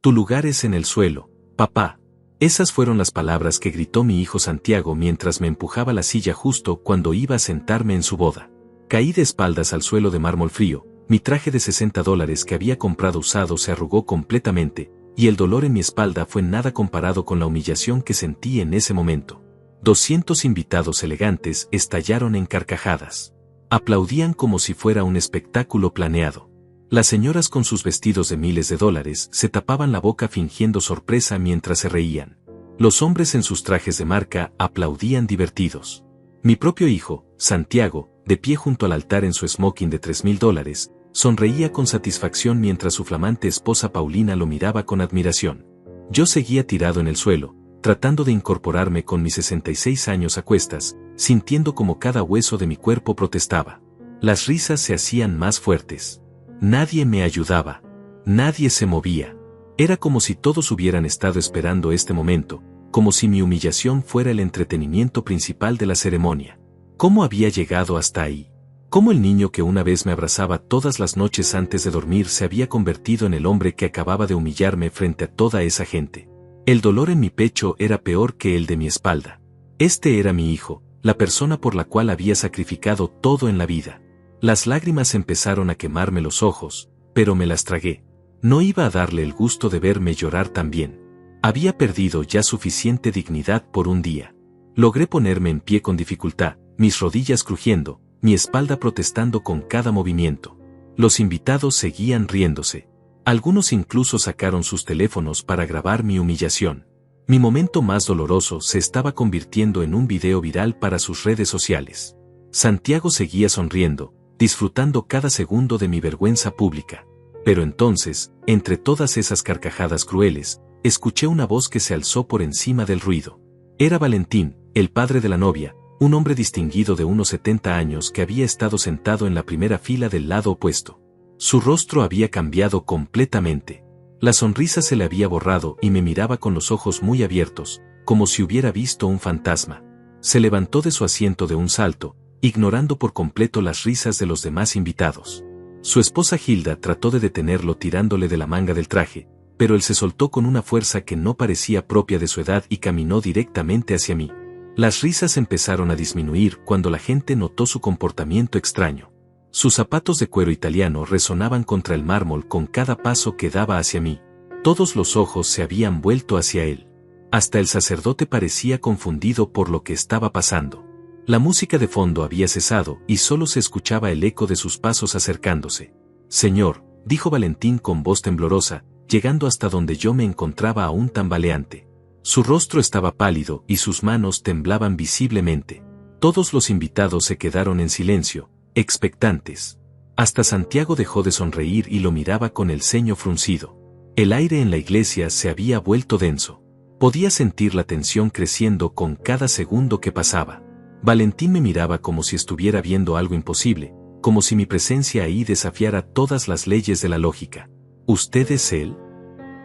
Tu lugar es en el suelo, papá. Esas fueron las palabras que gritó mi hijo Santiago mientras me empujaba la silla justo cuando iba a sentarme en su boda. Caí de espaldas al suelo de mármol frío, mi traje de $60 que había comprado usado se arrugó completamente, y el dolor en mi espalda fue nada comparado con la humillación que sentí en ese momento. 200 invitados elegantes estallaron en carcajadas. Aplaudían como si fuera un espectáculo planeado. Las señoras con sus vestidos de miles de dólares se tapaban la boca fingiendo sorpresa mientras se reían. Los hombres en sus trajes de marca aplaudían divertidos. Mi propio hijo, Santiago, de pie junto al altar en su smoking de $3,000, sonreía con satisfacción mientras su flamante esposa Paulina lo miraba con admiración. Yo seguía tirado en el suelo, tratando de incorporarme con mis 66 años a cuestas, sintiendo como cada hueso de mi cuerpo protestaba. Las risas se hacían más fuertes. Nadie me ayudaba. Nadie se movía. Era como si todos hubieran estado esperando este momento, como si mi humillación fuera el entretenimiento principal de la ceremonia. ¿Cómo había llegado hasta ahí? ¿Cómo el niño que una vez me abrazaba todas las noches antes de dormir se había convertido en el hombre que acababa de humillarme frente a toda esa gente? El dolor en mi pecho era peor que el de mi espalda. Este era mi hijo, la persona por la cual había sacrificado todo en la vida. Las lágrimas empezaron a quemarme los ojos, pero me las tragué. No iba a darle el gusto de verme llorar también. Había perdido ya suficiente dignidad por un día. Logré ponerme en pie con dificultad, mis rodillas crujiendo, mi espalda protestando con cada movimiento. Los invitados seguían riéndose. Algunos incluso sacaron sus teléfonos para grabar mi humillación. Mi momento más doloroso se estaba convirtiendo en un video viral para sus redes sociales. Santiago seguía sonriendo, disfrutando cada segundo de mi vergüenza pública. Pero entonces, entre todas esas carcajadas crueles, escuché una voz que se alzó por encima del ruido. Era Valentín, el padre de la novia, un hombre distinguido de unos 70 años que había estado sentado en la primera fila del lado opuesto. Su rostro había cambiado completamente. La sonrisa se le había borrado y me miraba con los ojos muy abiertos, como si hubiera visto un fantasma. Se levantó de su asiento de un salto, ignorando por completo las risas de los demás invitados. Su esposa Hilda trató de detenerlo tirándole de la manga del traje, pero él se soltó con una fuerza que no parecía propia de su edad y caminó directamente hacia mí. Las risas empezaron a disminuir cuando la gente notó su comportamiento extraño. Sus zapatos de cuero italiano resonaban contra el mármol con cada paso que daba hacia mí. Todos los ojos se habían vuelto hacia él. Hasta el sacerdote parecía confundido por lo que estaba pasando. La música de fondo había cesado y solo se escuchaba el eco de sus pasos acercándose. «Señor», dijo Valentín con voz temblorosa, llegando hasta donde yo me encontraba aún tambaleante. Su rostro estaba pálido y sus manos temblaban visiblemente. Todos los invitados se quedaron en silencio, expectantes. Hasta Santiago dejó de sonreír y lo miraba con el ceño fruncido. El aire en la iglesia se había vuelto denso. Podía sentir la tensión creciendo con cada segundo que pasaba. Valentín me miraba como si estuviera viendo algo imposible, como si mi presencia ahí desafiara todas las leyes de la lógica. ¿Usted es él?,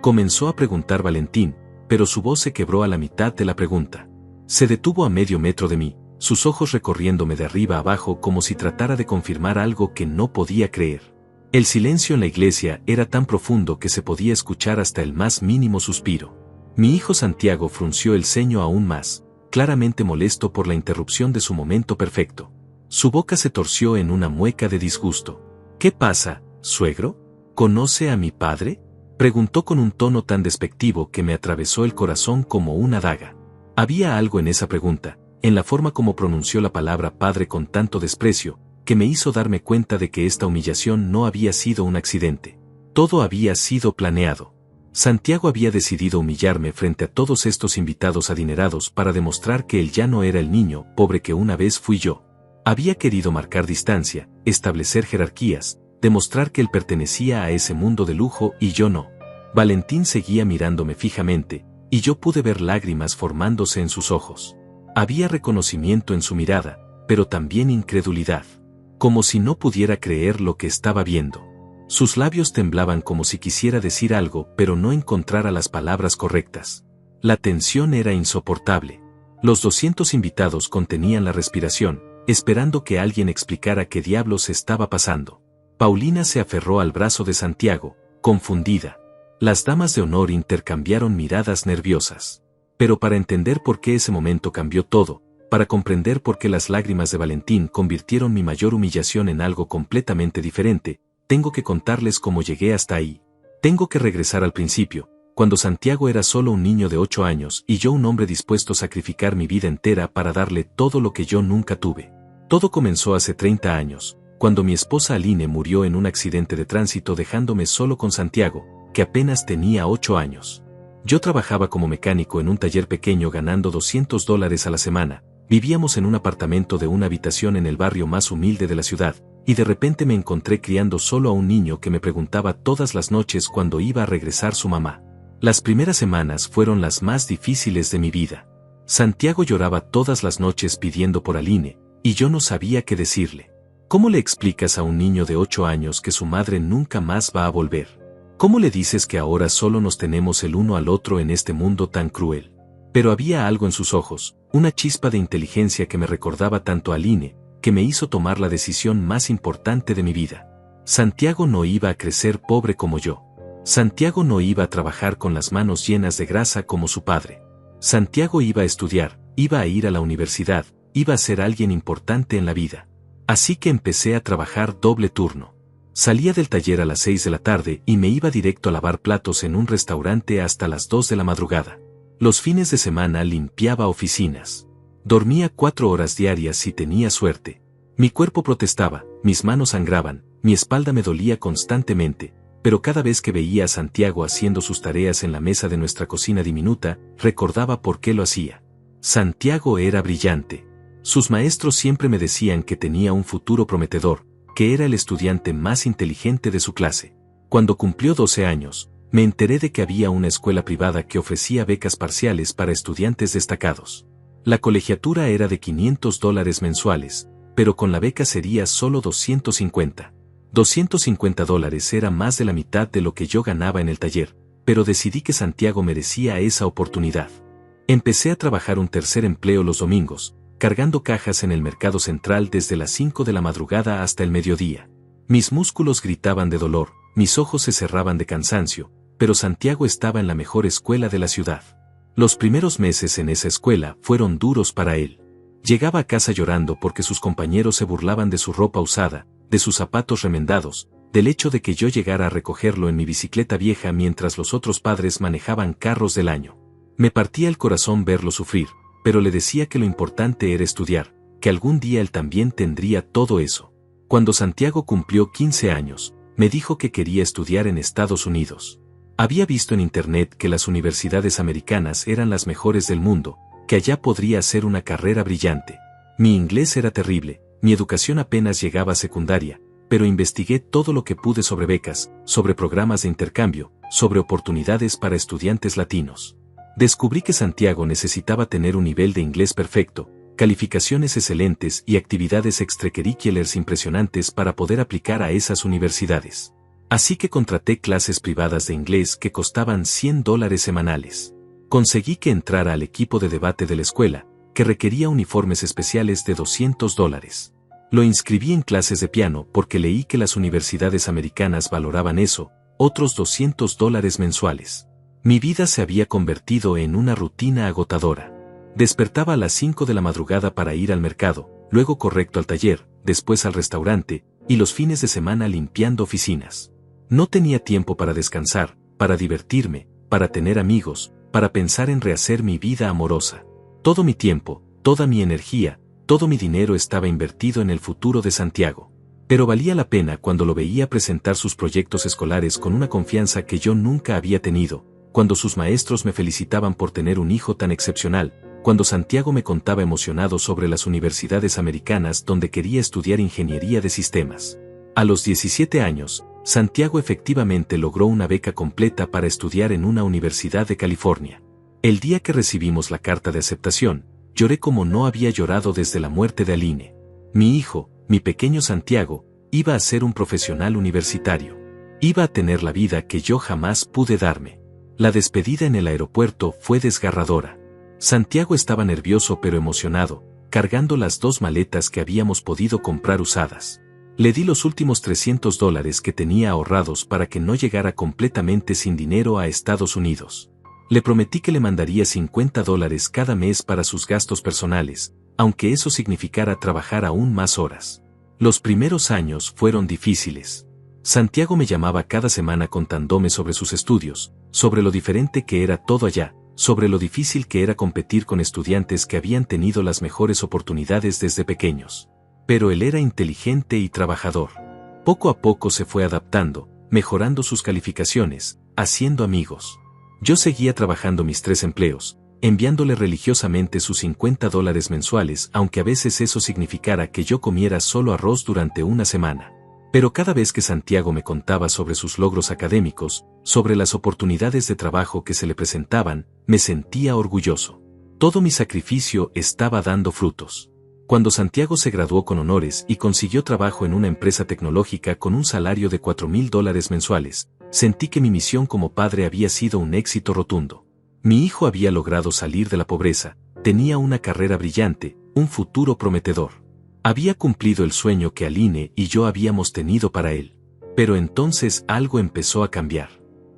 comenzó a preguntar Valentín, pero su voz se quebró a la mitad de la pregunta. Se detuvo a medio metro de mí, sus ojos recorriéndome de arriba a abajo como si tratara de confirmar algo que no podía creer. El silencio en la iglesia era tan profundo que se podía escuchar hasta el más mínimo suspiro. Mi hijo Santiago frunció el ceño aún más, claramente molesto por la interrupción de su momento perfecto. Su boca se torció en una mueca de disgusto. «¿Qué pasa, suegro? ¿Conoce a mi padre?», preguntó con un tono tan despectivo que me atravesó el corazón como una daga. Había algo en esa pregunta, en la forma como pronunció la palabra padre con tanto desprecio, que me hizo darme cuenta de que esta humillación no había sido un accidente. Todo había sido planeado. Santiago había decidido humillarme frente a todos estos invitados adinerados para demostrar que él ya no era el niño pobre que una vez fui yo. Había querido marcar distancia, establecer jerarquías, demostrar que él pertenecía a ese mundo de lujo y yo no. Valentín seguía mirándome fijamente, y yo pude ver lágrimas formándose en sus ojos. Había reconocimiento en su mirada, pero también incredulidad. Como si no pudiera creer lo que estaba viendo. Sus labios temblaban como si quisiera decir algo, pero no encontrara las palabras correctas. La tensión era insoportable. Los 200 invitados contenían la respiración, esperando que alguien explicara qué diablos estaba pasando. Paulina se aferró al brazo de Santiago, confundida. Las damas de honor intercambiaron miradas nerviosas. Pero para entender por qué ese momento cambió todo, para comprender por qué las lágrimas de Valentín convirtieron mi mayor humillación en algo completamente diferente, tengo que contarles cómo llegué hasta ahí. Tengo que regresar al principio, cuando Santiago era solo un niño de 8 años y yo un hombre dispuesto a sacrificar mi vida entera para darle todo lo que yo nunca tuve. Todo comenzó hace 30 años, cuando mi esposa Aline murió en un accidente de tránsito dejándome solo con Santiago, que apenas tenía 8 años. Yo trabajaba como mecánico en un taller pequeño ganando $200 a la semana, vivíamos en un apartamento de una habitación en el barrio más humilde de la ciudad, y de repente me encontré criando solo a un niño que me preguntaba todas las noches cuándo iba a regresar su mamá. Las primeras semanas fueron las más difíciles de mi vida. Santiago lloraba todas las noches pidiendo por Aline, y yo no sabía qué decirle. ¿Cómo le explicas a un niño de 8 años que su madre nunca más va a volver? ¿Cómo le dices que ahora solo nos tenemos el uno al otro en este mundo tan cruel? Pero había algo en sus ojos, una chispa de inteligencia que me recordaba tanto a Aline, que me hizo tomar la decisión más importante de mi vida. Santiago no iba a crecer pobre como yo. Santiago no iba a trabajar con las manos llenas de grasa como su padre. Santiago iba a estudiar, iba a ir a la universidad, iba a ser alguien importante en la vida. Así que empecé a trabajar doble turno. Salía del taller a las 6 de la tarde y me iba directo a lavar platos en un restaurante hasta las 2 de la madrugada. Los fines de semana limpiaba oficinas. Dormía 4 horas diarias si tenía suerte. Mi cuerpo protestaba, mis manos sangraban, mi espalda me dolía constantemente, pero cada vez que veía a Santiago haciendo sus tareas en la mesa de nuestra cocina diminuta, recordaba por qué lo hacía. Santiago era brillante. Sus maestros siempre me decían que tenía un futuro prometedor, que era el estudiante más inteligente de su clase. Cuando cumplió 12 años, me enteré de que había una escuela privada que ofrecía becas parciales para estudiantes destacados. La colegiatura era de $500 mensuales, pero con la beca sería solo 250. $250 era más de la mitad de lo que yo ganaba en el taller, pero decidí que Santiago merecía esa oportunidad. Empecé a trabajar un tercer empleo los domingos, cargando cajas en el mercado central desde las 5 de la madrugada hasta el mediodía. Mis músculos gritaban de dolor, mis ojos se cerraban de cansancio, pero Santiago estaba en la mejor escuela de la ciudad. Los primeros meses en esa escuela fueron duros para él. Llegaba a casa llorando porque sus compañeros se burlaban de su ropa usada, de sus zapatos remendados, del hecho de que yo llegara a recogerlo en mi bicicleta vieja mientras los otros padres manejaban carros del año. Me partía el corazón verlo sufrir, pero le decía que lo importante era estudiar, que algún día él también tendría todo eso. Cuando Santiago cumplió 15 años, me dijo que quería estudiar en Estados Unidos. Había visto en internet que las universidades americanas eran las mejores del mundo, que allá podría hacer una carrera brillante. Mi inglés era terrible, mi educación apenas llegaba a secundaria, pero investigué todo lo que pude sobre becas, sobre programas de intercambio, sobre oportunidades para estudiantes latinos. Descubrí que Santiago necesitaba tener un nivel de inglés perfecto, calificaciones excelentes y actividades extracurriculares impresionantes para poder aplicar a esas universidades. Así que contraté clases privadas de inglés que costaban $100 semanales. Conseguí que entrara al equipo de debate de la escuela, que requería uniformes especiales de $200. Lo inscribí en clases de piano porque leí que las universidades americanas valoraban eso, otros $200 mensuales. Mi vida se había convertido en una rutina agotadora. Despertaba a las 5 de la madrugada para ir al mercado, luego correcto al taller, después al restaurante, y los fines de semana limpiando oficinas. No tenía tiempo para descansar, para divertirme, para tener amigos, para pensar en rehacer mi vida amorosa. Todo mi tiempo, toda mi energía, todo mi dinero estaba invertido en el futuro de Santiago. Pero valía la pena cuando lo veía presentar sus proyectos escolares con una confianza que yo nunca había tenido, cuando sus maestros me felicitaban por tener un hijo tan excepcional, cuando Santiago me contaba emocionado sobre las universidades americanas donde quería estudiar ingeniería de sistemas. A los 17 años, Santiago efectivamente logró una beca completa para estudiar en una universidad de California. El día que recibimos la carta de aceptación, lloré como no había llorado desde la muerte de Aline. Mi hijo, mi pequeño Santiago, iba a ser un profesional universitario. Iba a tener la vida que yo jamás pude darme. La despedida en el aeropuerto fue desgarradora. Santiago estaba nervioso pero emocionado, cargando las 2 maletas que habíamos podido comprar usadas. Le di los últimos $300 que tenía ahorrados para que no llegara completamente sin dinero a Estados Unidos. Le prometí que le mandaría $50 cada mes para sus gastos personales, aunque eso significara trabajar aún más horas. Los primeros años fueron difíciles. Santiago me llamaba cada semana contándome sobre sus estudios, sobre lo diferente que era todo allá, sobre lo difícil que era competir con estudiantes que habían tenido las mejores oportunidades desde pequeños. Pero él era inteligente y trabajador. Poco a poco se fue adaptando, mejorando sus calificaciones, haciendo amigos. Yo seguía trabajando mis 3 empleos, enviándole religiosamente sus $50 mensuales, aunque a veces eso significara que yo comiera solo arroz durante una semana. Pero cada vez que Santiago me contaba sobre sus logros académicos, sobre las oportunidades de trabajo que se le presentaban, me sentía orgulloso. Todo mi sacrificio estaba dando frutos. Cuando Santiago se graduó con honores y consiguió trabajo en una empresa tecnológica con un salario de $4,000 mensuales, sentí que mi misión como padre había sido un éxito rotundo. Mi hijo había logrado salir de la pobreza, tenía una carrera brillante, un futuro prometedor. Había cumplido el sueño que Aline y yo habíamos tenido para él. Pero entonces algo empezó a cambiar.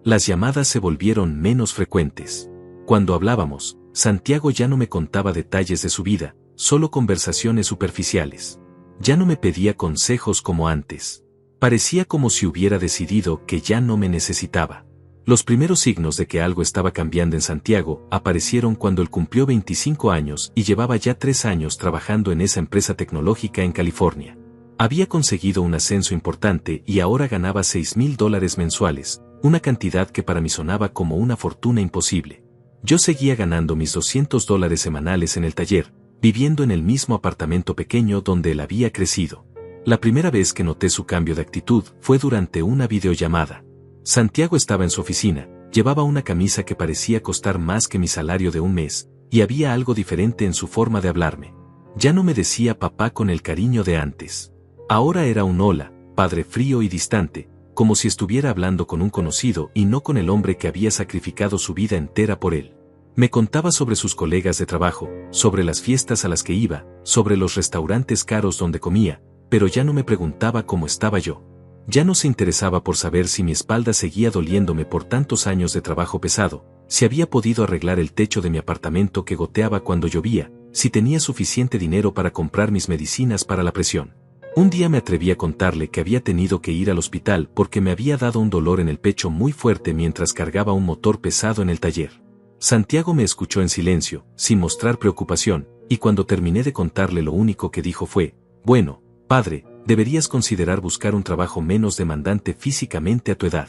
Las llamadas se volvieron menos frecuentes. Cuando hablábamos, Santiago ya no me contaba detalles de su vida, solo conversaciones superficiales. Ya no me pedía consejos como antes. Parecía como si hubiera decidido que ya no me necesitaba. Los primeros signos de que algo estaba cambiando en Santiago aparecieron cuando él cumplió 25 años y llevaba ya 3 años trabajando en esa empresa tecnológica en California. Había conseguido un ascenso importante y ahora ganaba $6,000 mensuales, una cantidad que para mí sonaba como una fortuna imposible. Yo seguía ganando mis $200 semanales en el taller, viviendo en el mismo apartamento pequeño donde él había crecido. La primera vez que noté su cambio de actitud fue durante una videollamada. Santiago estaba en su oficina, llevaba una camisa que parecía costar más que mi salario de un mes, y había algo diferente en su forma de hablarme. Ya no me decía papá con el cariño de antes. Ahora era un hola, padre frío y distante, como si estuviera hablando con un conocido y no con el hombre que había sacrificado su vida entera por él. Me contaba sobre sus colegas de trabajo, sobre las fiestas a las que iba, sobre los restaurantes caros donde comía, pero ya no me preguntaba cómo estaba yo. Ya no se interesaba por saber si mi espalda seguía doliéndome por tantos años de trabajo pesado, si había podido arreglar el techo de mi apartamento que goteaba cuando llovía, si tenía suficiente dinero para comprar mis medicinas para la presión. Un día me atreví a contarle que había tenido que ir al hospital porque me había dado un dolor en el pecho muy fuerte mientras cargaba un motor pesado en el taller. Santiago me escuchó en silencio, sin mostrar preocupación, y cuando terminé de contarle lo único que dijo fue: «Bueno, padre, deberías considerar buscar un trabajo menos demandante físicamente a tu edad».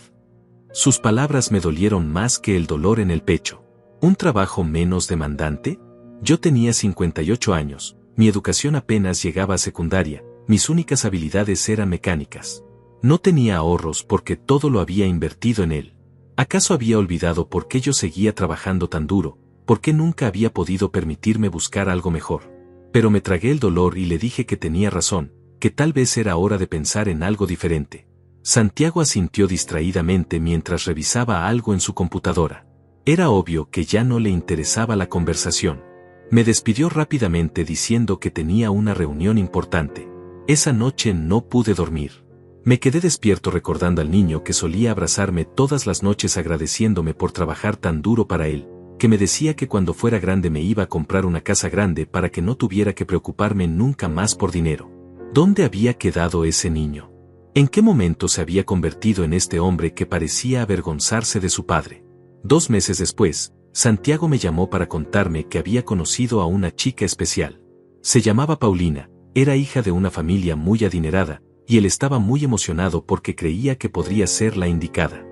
Sus palabras me dolieron más que el dolor en el pecho. ¿Un trabajo menos demandante? Yo tenía 58 años, mi educación apenas llegaba a secundaria, mis únicas habilidades eran mecánicas. No tenía ahorros porque todo lo había invertido en él. ¿Acaso había olvidado por qué yo seguía trabajando tan duro? ¿Por qué nunca había podido permitirme buscar algo mejor? Pero me tragué el dolor y le dije que tenía razón, que tal vez era hora de pensar en algo diferente. Santiago asintió distraídamente mientras revisaba algo en su computadora. Era obvio que ya no le interesaba la conversación. Me despidió rápidamente diciendo que tenía una reunión importante. Esa noche no pude dormir. Me quedé despierto recordando al niño que solía abrazarme todas las noches agradeciéndome por trabajar tan duro para él, que me decía que cuando fuera grande me iba a comprar una casa grande para que no tuviera que preocuparme nunca más por dinero. ¿Dónde había quedado ese niño? ¿En qué momento se había convertido en este hombre que parecía avergonzarse de su padre? 2 meses después, Santiago me llamó para contarme que había conocido a una chica especial. Se llamaba Paulina, era hija de una familia muy adinerada, y él estaba muy emocionado porque creía que podría ser la indicada.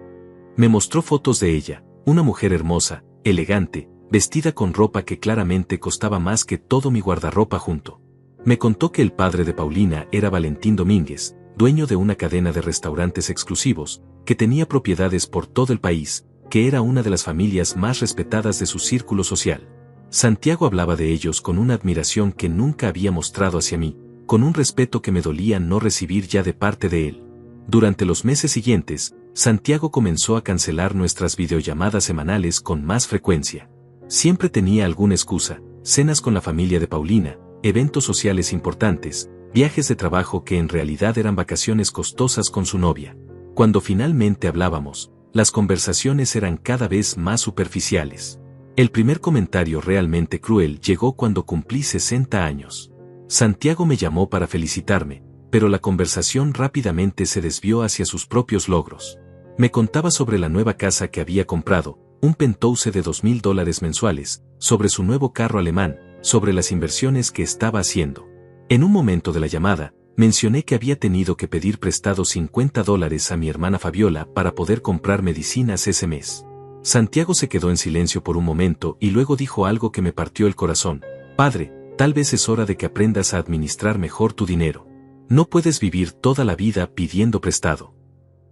Me mostró fotos de ella, una mujer hermosa, elegante, vestida con ropa que claramente costaba más que todo mi guardarropa junto. Me contó que el padre de Paulina era Valentín Domínguez, dueño de una cadena de restaurantes exclusivos, que tenía propiedades por todo el país, que era una de las familias más respetadas de su círculo social. Santiago hablaba de ellos con una admiración que nunca había mostrado hacia mí, con un respeto que me dolía no recibir ya de parte de él. Durante los meses siguientes, Santiago comenzó a cancelar nuestras videollamadas semanales con más frecuencia. Siempre tenía alguna excusa: cenas con la familia de Paulina, eventos sociales importantes, viajes de trabajo que en realidad eran vacaciones costosas con su novia. Cuando finalmente hablábamos, las conversaciones eran cada vez más superficiales. El primer comentario realmente cruel llegó cuando cumplí 60 años. Santiago me llamó para felicitarme, pero la conversación rápidamente se desvió hacia sus propios logros. Me contaba sobre la nueva casa que había comprado, un penthouse de $2,000 mensuales, sobre su nuevo carro alemán, sobre las inversiones que estaba haciendo. En un momento de la llamada, mencioné que había tenido que pedir prestado $50 a mi hermana Fabiola para poder comprar medicinas ese mes. Santiago se quedó en silencio por un momento y luego dijo algo que me partió el corazón. Padre, tal vez es hora de que aprendas a administrar mejor tu dinero. No puedes vivir toda la vida pidiendo prestado.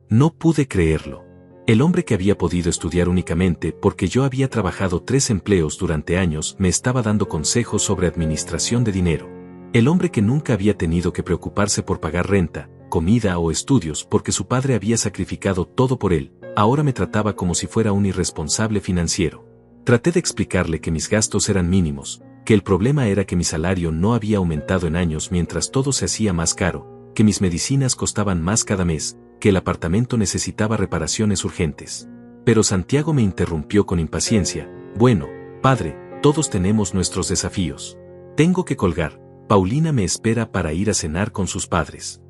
No pude creerlo. El hombre que había podido estudiar únicamente porque yo había trabajado 3 empleos durante años me estaba dando consejos sobre administración de dinero. El hombre que nunca había tenido que preocuparse por pagar renta, comida o estudios porque su padre había sacrificado todo por él, ahora me trataba como si fuera un irresponsable financiero. Traté de explicarle que mis gastos eran mínimos, que el problema era que mi salario no había aumentado en años mientras todo se hacía más caro, que mis medicinas costaban más cada mes, que el apartamento necesitaba reparaciones urgentes. Pero Santiago me interrumpió con impaciencia. Bueno, padre, todos tenemos nuestros desafíos. Tengo que colgar. Paulina me espera para ir a cenar con sus padres.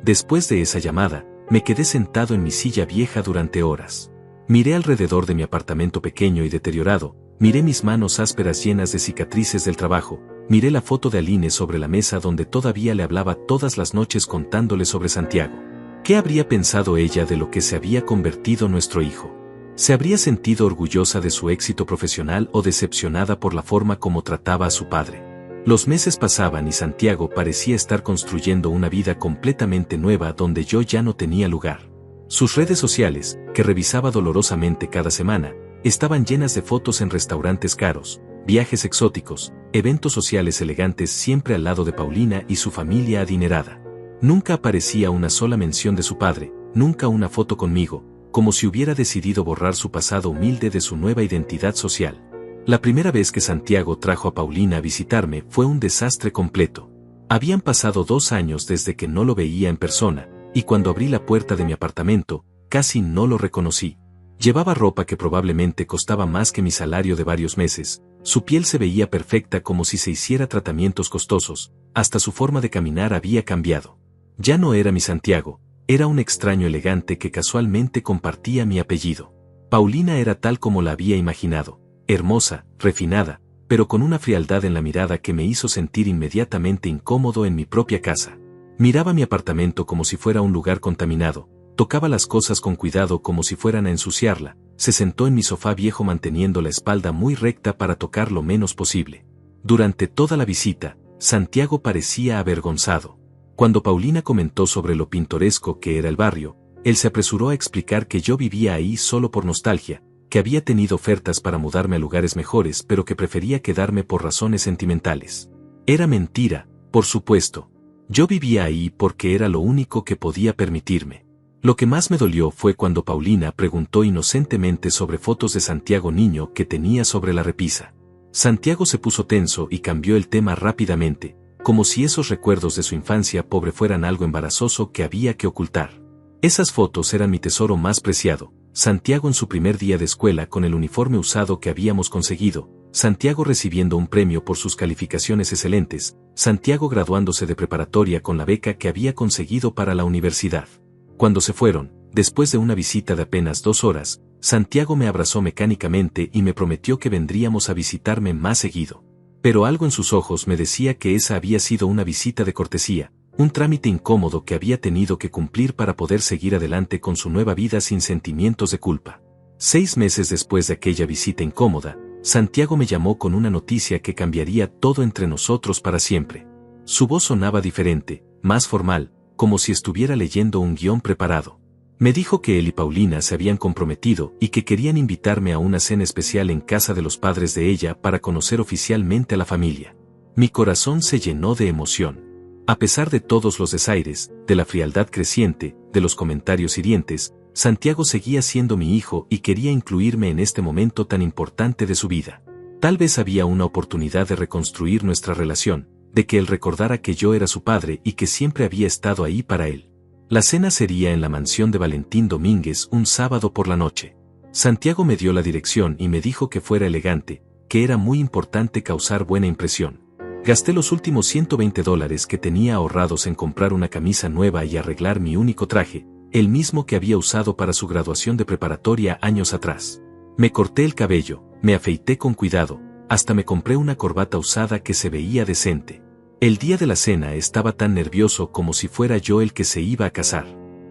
Después de esa llamada, me quedé sentado en mi silla vieja durante horas. Miré alrededor de mi apartamento pequeño y deteriorado, miré mis manos ásperas llenas de cicatrices del trabajo, miré la foto de Aline sobre la mesa donde todavía le hablaba todas las noches contándole sobre Santiago. ¿Qué habría pensado ella de lo que se había convertido nuestro hijo? ¿Se habría sentido orgullosa de su éxito profesional o decepcionada por la forma como trataba a su padre? Los meses pasaban y Santiago parecía estar construyendo una vida completamente nueva donde yo ya no tenía lugar. Sus redes sociales, que revisaba dolorosamente cada semana, estaban llenas de fotos en restaurantes caros, viajes exóticos, eventos sociales elegantes siempre al lado de Paulina y su familia adinerada. Nunca aparecía una sola mención de su padre, nunca una foto conmigo, como si hubiera decidido borrar su pasado humilde de su nueva identidad social. La primera vez que Santiago trajo a Paulina a visitarme fue un desastre completo. Habían pasado 2 años desde que no lo veía en persona, y cuando abrí la puerta de mi apartamento, casi no lo reconocí. Llevaba ropa que probablemente costaba más que mi salario de varios meses, su piel se veía perfecta como si se hiciera tratamientos costosos, hasta su forma de caminar había cambiado. Ya no era mi Santiago, era un extraño elegante que casualmente compartía mi apellido. Paulina era tal como la había imaginado, hermosa, refinada, pero con una frialdad en la mirada que me hizo sentir inmediatamente incómodo en mi propia casa. Miraba mi apartamento como si fuera un lugar contaminado, tocaba las cosas con cuidado como si fueran a ensuciarla, se sentó en mi sofá viejo manteniendo la espalda muy recta para tocar lo menos posible. Durante toda la visita, Santiago parecía avergonzado. Cuando Paulina comentó sobre lo pintoresco que era el barrio, él se apresuró a explicar que yo vivía ahí solo por nostalgia, que había tenido ofertas para mudarme a lugares mejores pero que prefería quedarme por razones sentimentales. Era mentira, por supuesto. Yo vivía ahí porque era lo único que podía permitirme. Lo que más me dolió fue cuando Paulina preguntó inocentemente sobre fotos de Santiago niño que tenía sobre la repisa. Santiago se puso tenso y cambió el tema rápidamente, como si esos recuerdos de su infancia pobre fueran algo embarazoso que había que ocultar. Esas fotos eran mi tesoro más preciado. Santiago en su primer día de escuela con el uniforme usado que habíamos conseguido, Santiago recibiendo un premio por sus calificaciones excelentes, Santiago graduándose de preparatoria con la beca que había conseguido para la universidad. Cuando se fueron, después de una visita de apenas 2 horas, Santiago me abrazó mecánicamente y me prometió que vendríamos a visitarme más seguido. Pero algo en sus ojos me decía que esa había sido una visita de cortesía, un trámite incómodo que había tenido que cumplir para poder seguir adelante con su nueva vida sin sentimientos de culpa. 6 meses después de aquella visita incómoda, Santiago me llamó con una noticia que cambiaría todo entre nosotros para siempre. Su voz sonaba diferente, más formal, como si estuviera leyendo un guión preparado. Me dijo que él y Paulina se habían comprometido y que querían invitarme a una cena especial en casa de los padres de ella para conocer oficialmente a la familia. Mi corazón se llenó de emoción. A pesar de todos los desaires, de la frialdad creciente, de los comentarios hirientes, Santiago seguía siendo mi hijo y quería incluirme en este momento tan importante de su vida. Tal vez había una oportunidad de reconstruir nuestra relación, de que él recordara que yo era su padre y que siempre había estado ahí para él. La cena sería en la mansión de Valentín Domínguez un sábado por la noche. Santiago me dio la dirección y me dijo que fuera elegante, que era muy importante causar buena impresión. Gasté los últimos $120 que tenía ahorrados en comprar una camisa nueva y arreglar mi único traje, el mismo que había usado para su graduación de preparatoria años atrás. Me corté el cabello, me afeité con cuidado, hasta me compré una corbata usada que se veía decente. El día de la cena estaba tan nervioso como si fuera yo el que se iba a casar.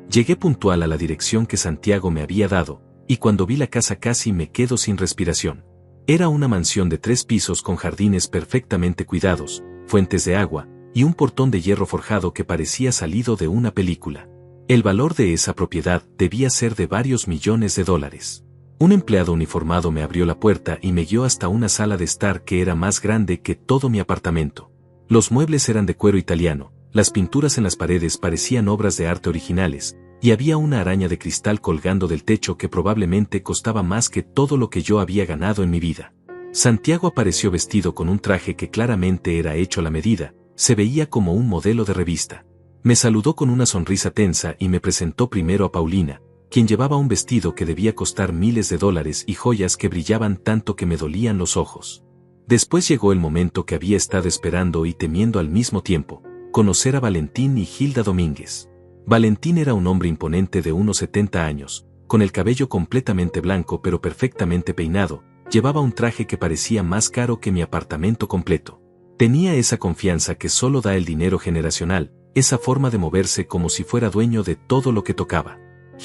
Llegué puntual a la dirección que Santiago me había dado, y cuando vi la casa casi me quedo sin respiración. Era una mansión de 3 pisos con jardines perfectamente cuidados, fuentes de agua, y un portón de hierro forjado que parecía salido de una película. El valor de esa propiedad debía ser de varios millones de dólares. Un empleado uniformado me abrió la puerta y me guió hasta una sala de estar que era más grande que todo mi apartamento. Los muebles eran de cuero italiano, las pinturas en las paredes parecían obras de arte originales, y había una araña de cristal colgando del techo que probablemente costaba más que todo lo que yo había ganado en mi vida. Santiago apareció vestido con un traje que claramente era hecho a la medida, se veía como un modelo de revista. Me saludó con una sonrisa tensa y me presentó primero a Paulina, quien llevaba un vestido que debía costar miles de dólares y joyas que brillaban tanto que me dolían los ojos. Después llegó el momento que había estado esperando y temiendo al mismo tiempo, conocer a Valentín y Hilda Domínguez. Valentín era un hombre imponente de unos 70 años, con el cabello completamente blanco pero perfectamente peinado, llevaba un traje que parecía más caro que mi apartamento completo. Tenía esa confianza que solo da el dinero generacional, esa forma de moverse como si fuera dueño de todo lo que tocaba.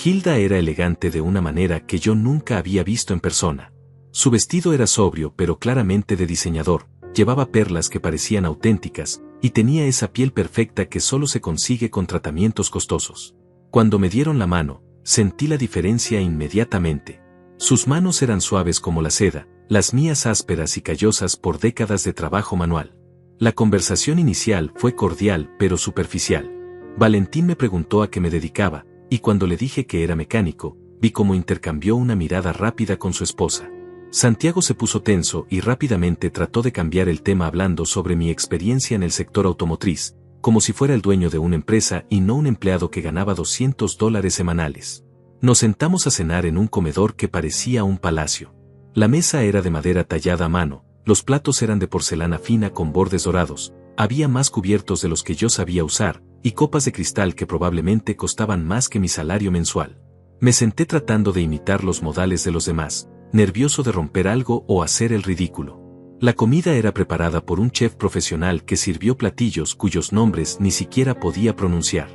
Hilda era elegante de una manera que yo nunca había visto en persona. Su vestido era sobrio pero claramente de diseñador, llevaba perlas que parecían auténticas, y tenía esa piel perfecta que solo se consigue con tratamientos costosos. Cuando me dieron la mano, sentí la diferencia inmediatamente. Sus manos eran suaves como la seda, las mías ásperas y callosas por décadas de trabajo manual. La conversación inicial fue cordial pero superficial. Valentín me preguntó a qué me dedicaba, y cuando le dije que era mecánico, vi cómo intercambió una mirada rápida con su esposa. Santiago se puso tenso y rápidamente trató de cambiar el tema hablando sobre mi experiencia en el sector automotriz, como si fuera el dueño de una empresa y no un empleado que ganaba $200 semanales. Nos sentamos a cenar en un comedor que parecía un palacio. La mesa era de madera tallada a mano, los platos eran de porcelana fina con bordes dorados, había más cubiertos de los que yo sabía usar, y copas de cristal que probablemente costaban más que mi salario mensual. Me senté tratando de imitar los modales de los demás, nervioso de romper algo o hacer el ridículo. La comida era preparada por un chef profesional que sirvió platillos cuyos nombres ni siquiera podía pronunciar.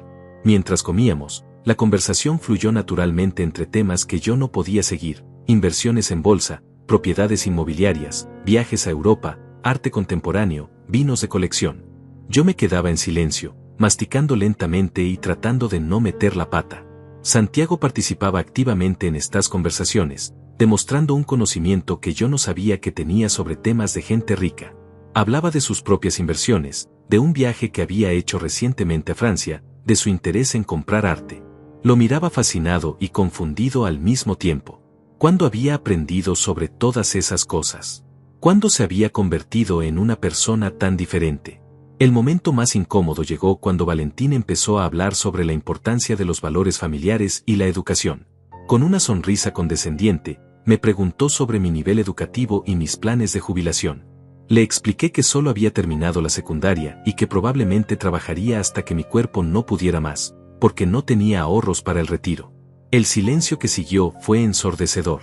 Mientras comíamos, la conversación fluyó naturalmente entre temas que yo no podía seguir: inversiones en bolsa, propiedades inmobiliarias, viajes a Europa, arte contemporáneo, vinos de colección. Yo me quedaba en silencio, masticando lentamente y tratando de no meter la pata. Santiago participaba activamente en estas conversaciones, demostrando un conocimiento que yo no sabía que tenía sobre temas de gente rica. Hablaba de sus propias inversiones, de un viaje que había hecho recientemente a Francia, de su interés en comprar arte. Lo miraba fascinado y confundido al mismo tiempo. ¿Cuándo había aprendido sobre todas esas cosas? ¿Cuándo se había convertido en una persona tan diferente? El momento más incómodo llegó cuando Valentín empezó a hablar sobre la importancia de los valores familiares y la educación. Con una sonrisa condescendiente, me preguntó sobre mi nivel educativo y mis planes de jubilación. Le expliqué que solo había terminado la secundaria y que probablemente trabajaría hasta que mi cuerpo no pudiera más, porque no tenía ahorros para el retiro. El silencio que siguió fue ensordecedor.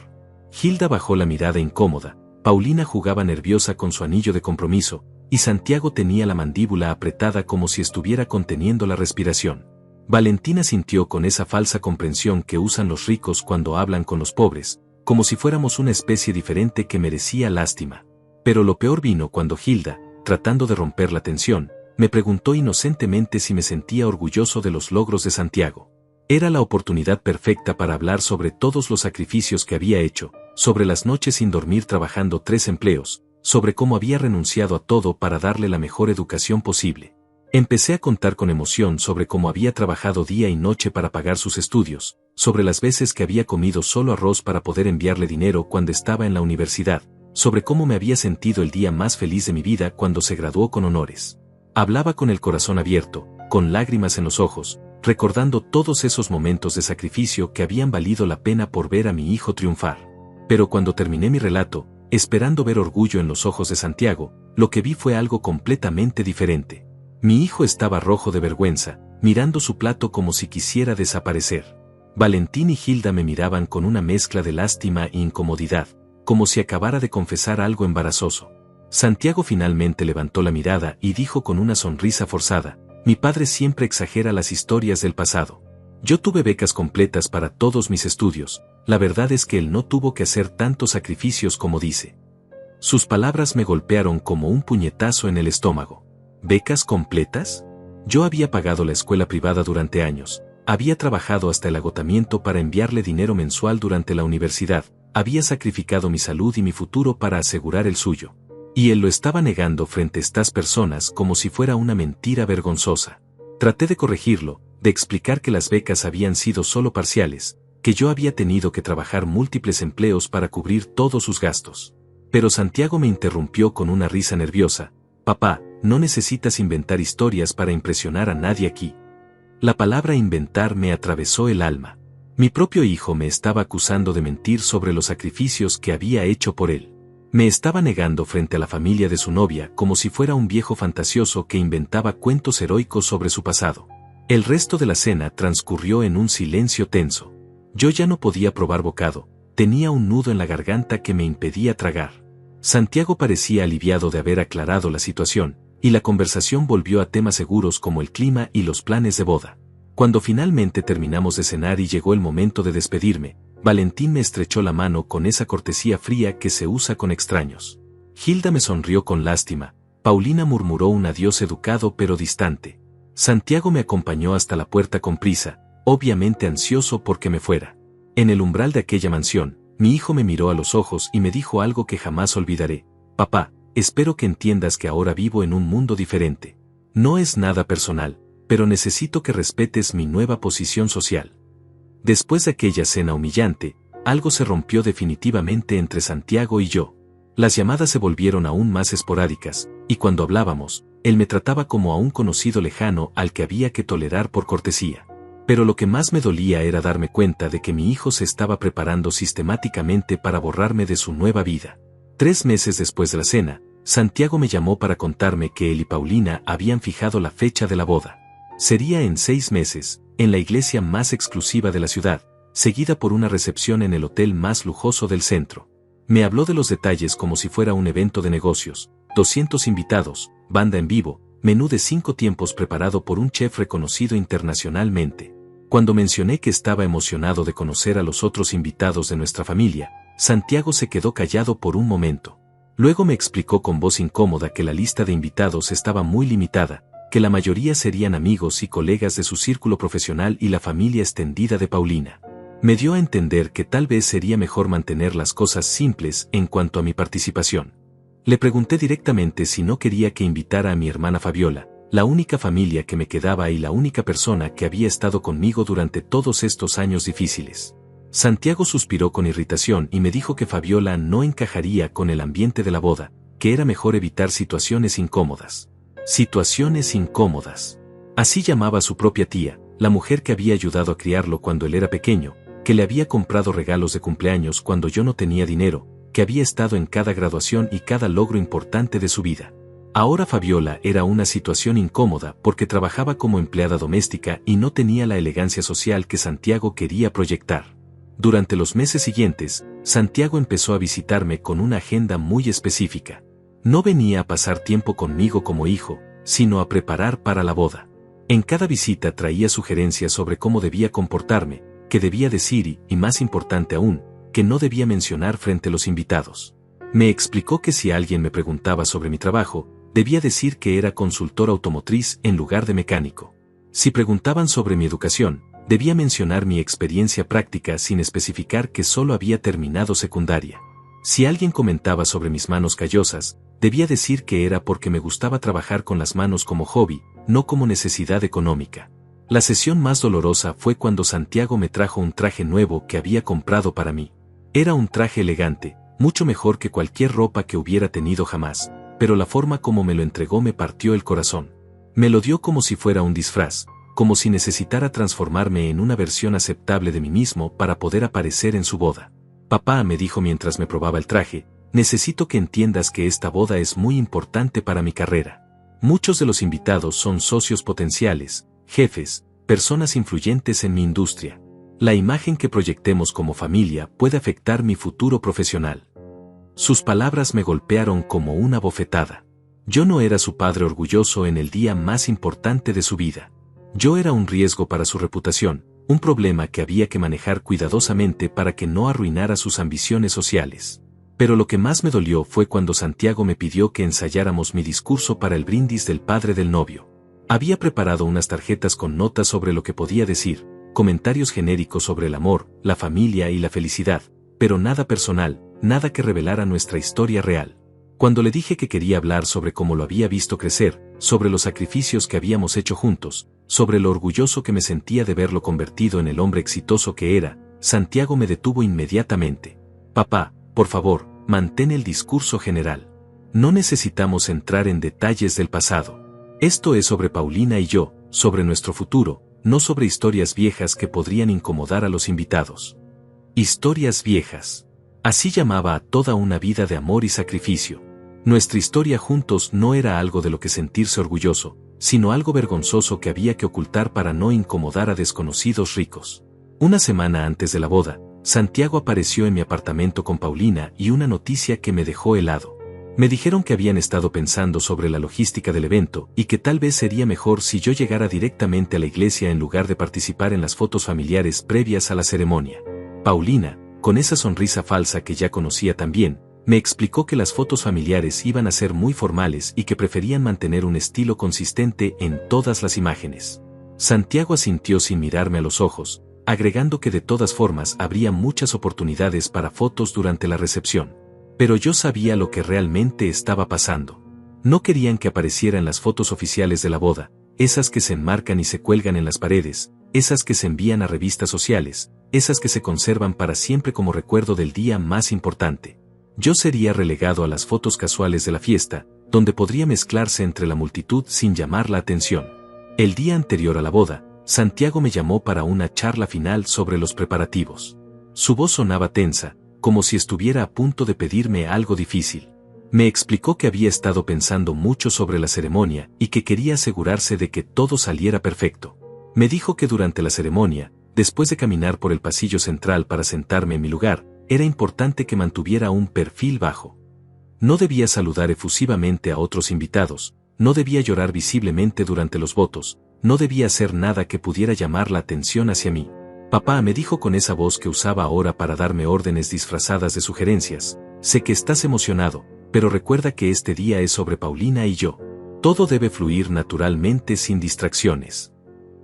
Hilda bajó la mirada incómoda, Paulina jugaba nerviosa con su anillo de compromiso, y Santiago tenía la mandíbula apretada como si estuviera conteniendo la respiración. Valentina sintió con esa falsa comprensión que usan los ricos cuando hablan con los pobres, como si fuéramos una especie diferente que merecía lástima. Pero lo peor vino cuando Hilda, tratando de romper la tensión, me preguntó inocentemente si me sentía orgulloso de los logros de Santiago. Era la oportunidad perfecta para hablar sobre todos los sacrificios que había hecho, sobre las noches sin dormir trabajando 3 empleos, sobre cómo había renunciado a todo para darle la mejor educación posible. Empecé a contar con emoción sobre cómo había trabajado día y noche para pagar sus estudios, sobre las veces que había comido solo arroz para poder enviarle dinero cuando estaba en la universidad, sobre cómo me había sentido el día más feliz de mi vida cuando se graduó con honores. Hablaba con el corazón abierto, con lágrimas en los ojos, recordando todos esos momentos de sacrificio que habían valido la pena por ver a mi hijo triunfar. Pero cuando terminé mi relato, esperando ver orgullo en los ojos de Santiago, lo que vi fue algo completamente diferente. Mi hijo estaba rojo de vergüenza, mirando su plato como si quisiera desaparecer. Valentín y Hilda me miraban con una mezcla de lástima e incomodidad, como si acabara de confesar algo embarazoso. Santiago finalmente levantó la mirada y dijo con una sonrisa forzada: mi padre siempre exagera las historias del pasado. Yo tuve becas completas para todos mis estudios, la verdad es que él no tuvo que hacer tantos sacrificios como dice. Sus palabras me golpearon como un puñetazo en el estómago. ¿Becas completas? Yo había pagado la escuela privada durante años, había trabajado hasta el agotamiento para enviarle dinero mensual durante la universidad, había sacrificado mi salud y mi futuro para asegurar el suyo. Y él lo estaba negando frente a estas personas como si fuera una mentira vergonzosa. Traté de corregirlo, de explicar que las becas habían sido solo parciales, que yo había tenido que trabajar múltiples empleos para cubrir todos sus gastos. Pero Santiago me interrumpió con una risa nerviosa: papá, no necesitas inventar historias para impresionar a nadie aquí. La palabra inventar me atravesó el alma. Mi propio hijo me estaba acusando de mentir sobre los sacrificios que había hecho por él. Me estaba negando frente a la familia de su novia como si fuera un viejo fantasioso que inventaba cuentos heroicos sobre su pasado. El resto de la cena transcurrió en un silencio tenso. Yo ya no podía probar bocado, tenía un nudo en la garganta que me impedía tragar. Santiago parecía aliviado de haber aclarado la situación, y la conversación volvió a temas seguros como el clima y los planes de boda. Cuando finalmente terminamos de cenar y llegó el momento de despedirme, Valentín me estrechó la mano con esa cortesía fría que se usa con extraños. Hilda me sonrió con lástima, Paulina murmuró un adiós educado pero distante. Santiago me acompañó hasta la puerta con prisa, obviamente ansioso porque me fuera. En el umbral de aquella mansión, mi hijo me miró a los ojos y me dijo algo que jamás olvidaré: papá, espero que entiendas que ahora vivo en un mundo diferente. No es nada personal, pero necesito que respetes mi nueva posición social. Después de aquella cena humillante, algo se rompió definitivamente entre Santiago y yo. Las llamadas se volvieron aún más esporádicas, y cuando hablábamos, él me trataba como a un conocido lejano al que había que tolerar por cortesía. Pero lo que más me dolía era darme cuenta de que mi hijo se estaba preparando sistemáticamente para borrarme de su nueva vida. 3 meses después de la cena, Santiago me llamó para contarme que él y Paulina habían fijado la fecha de la boda. Sería en 6 meses, en la iglesia más exclusiva de la ciudad, seguida por una recepción en el hotel más lujoso del centro. Me habló de los detalles como si fuera un evento de negocios: 200 invitados, banda en vivo, menú de 5 tiempos preparado por un chef reconocido internacionalmente. Cuando mencioné que estaba emocionado de conocer a los otros invitados de nuestra familia, Santiago se quedó callado por un momento. Luego me explicó con voz incómoda que la lista de invitados estaba muy limitada, que la mayoría serían amigos y colegas de su círculo profesional y la familia extendida de Paulina. Me dio a entender que tal vez sería mejor mantener las cosas simples en cuanto a mi participación. Le pregunté directamente si no quería que invitara a mi hermana Fabiola, la única familia que me quedaba y la única persona que había estado conmigo durante todos estos años difíciles. Santiago suspiró con irritación y me dijo que Fabiola no encajaría con el ambiente de la boda, que era mejor evitar situaciones incómodas. Situaciones incómodas. Así llamaba a su propia tía, la mujer que había ayudado a criarlo cuando él era pequeño, que le había comprado regalos de cumpleaños cuando yo no tenía dinero, que había estado en cada graduación y cada logro importante de su vida. Ahora Fabiola era una situación incómoda porque trabajaba como empleada doméstica y no tenía la elegancia social que Santiago quería proyectar. Durante los meses siguientes, Santiago empezó a visitarme con una agenda muy específica. No venía a pasar tiempo conmigo como hijo, sino a preparar para la boda. En cada visita traía sugerencias sobre cómo debía comportarme, qué debía decir y más importante aún, que no debía mencionar frente a los invitados. Me explicó que si alguien me preguntaba sobre mi trabajo, debía decir que era consultor automotriz en lugar de mecánico. Si preguntaban sobre mi educación, debía mencionar mi experiencia práctica sin especificar que solo había terminado secundaria. Si alguien comentaba sobre mis manos callosas, debía decir que era porque me gustaba trabajar con las manos como hobby, no como necesidad económica. La sesión más dolorosa fue cuando Santiago me trajo un traje nuevo que había comprado para mí. Era un traje elegante, mucho mejor que cualquier ropa que hubiera tenido jamás, pero la forma como me lo entregó me partió el corazón. Me lo dio como si fuera un disfraz, como si necesitara transformarme en una versión aceptable de mí mismo para poder aparecer en su boda. Papá, me dijo mientras me probaba el traje, necesito que entiendas que esta boda es muy importante para mi carrera. Muchos de los invitados son socios potenciales, jefes, personas influyentes en mi industria. La imagen que proyectemos como familia puede afectar mi futuro profesional. Sus palabras me golpearon como una bofetada. Yo no era su padre orgulloso en el día más importante de su vida. Yo era un riesgo para su reputación, un problema que había que manejar cuidadosamente para que no arruinara sus ambiciones sociales. Pero lo que más me dolió fue cuando Santiago me pidió que ensayáramos mi discurso para el brindis del padre del novio. Había preparado unas tarjetas con notas sobre lo que podía decir, comentarios genéricos sobre el amor, la familia y la felicidad, pero nada personal, nada que revelara nuestra historia real. Cuando le dije que quería hablar sobre cómo lo había visto crecer, sobre los sacrificios que habíamos hecho juntos, sobre lo orgulloso que me sentía de verlo convertido en el hombre exitoso que era, Santiago me detuvo inmediatamente. Papá, por favor, mantén el discurso general. No necesitamos entrar en detalles del pasado. Esto es sobre Paulina y yo, sobre nuestro futuro, no sobre historias viejas que podrían incomodar a los invitados. Historias viejas. Así llamaba a toda una vida de amor y sacrificio. Nuestra historia juntos no era algo de lo que sentirse orgulloso, sino algo vergonzoso que había que ocultar para no incomodar a desconocidos ricos. Una semana antes de la boda, Santiago apareció en mi apartamento con Paulina y una noticia que me dejó helado. Me dijeron que habían estado pensando sobre la logística del evento y que tal vez sería mejor si yo llegara directamente a la iglesia en lugar de participar en las fotos familiares previas a la ceremonia. Paulina, con esa sonrisa falsa que ya conocía tan bien, me explicó que las fotos familiares iban a ser muy formales y que preferían mantener un estilo consistente en todas las imágenes. Santiago asintió sin mirarme a los ojos, agregando que de todas formas habría muchas oportunidades para fotos durante la recepción. Pero yo sabía lo que realmente estaba pasando. No querían que apareciera en las fotos oficiales de la boda, esas que se enmarcan y se cuelgan en las paredes, esas que se envían a revistas sociales, esas que se conservan para siempre como recuerdo del día más importante. Yo sería relegado a las fotos casuales de la fiesta, donde podría mezclarse entre la multitud sin llamar la atención. El día anterior a la boda, Santiago me llamó para una charla final sobre los preparativos. Su voz sonaba tensa, como si estuviera a punto de pedirme algo difícil. Me explicó que había estado pensando mucho sobre la ceremonia y que quería asegurarse de que todo saliera perfecto. Me dijo que durante la ceremonia, después de caminar por el pasillo central para sentarme en mi lugar, era importante que mantuviera un perfil bajo. No debía saludar efusivamente a otros invitados, no debía llorar visiblemente durante los votos, no debía hacer nada que pudiera llamar la atención hacia mí. Papá, me dijo con esa voz que usaba ahora para darme órdenes disfrazadas de sugerencias, sé que estás emocionado, pero recuerda que este día es sobre Paulina y yo. Todo debe fluir naturalmente sin distracciones.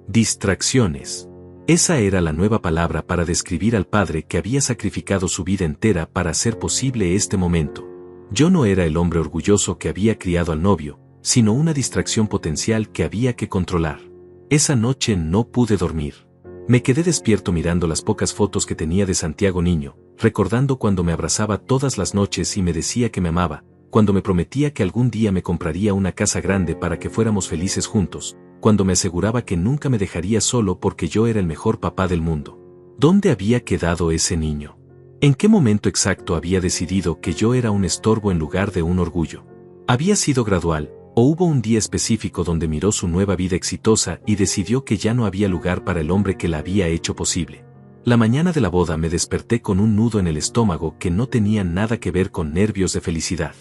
Distracciones. Esa era la nueva palabra para describir al padre que había sacrificado su vida entera para hacer posible este momento. Yo no era el hombre orgulloso que había criado al novio, sino una distracción potencial que había que controlar. Esa noche no pude dormir. Me quedé despierto mirando las pocas fotos que tenía de Santiago niño, recordando cuando me abrazaba todas las noches y me decía que me amaba, cuando me prometía que algún día me compraría una casa grande para que fuéramos felices juntos, cuando me aseguraba que nunca me dejaría solo porque yo era el mejor papá del mundo. ¿Dónde había quedado ese niño? ¿En qué momento exacto había decidido que yo era un estorbo en lugar de un orgullo? ¿Había sido gradual, o hubo un día específico donde miró su nueva vida exitosa y decidió que ya no había lugar para el hombre que la había hecho posible? La mañana de la boda me desperté con un nudo en el estómago que no tenía nada que ver con nervios de felicidad.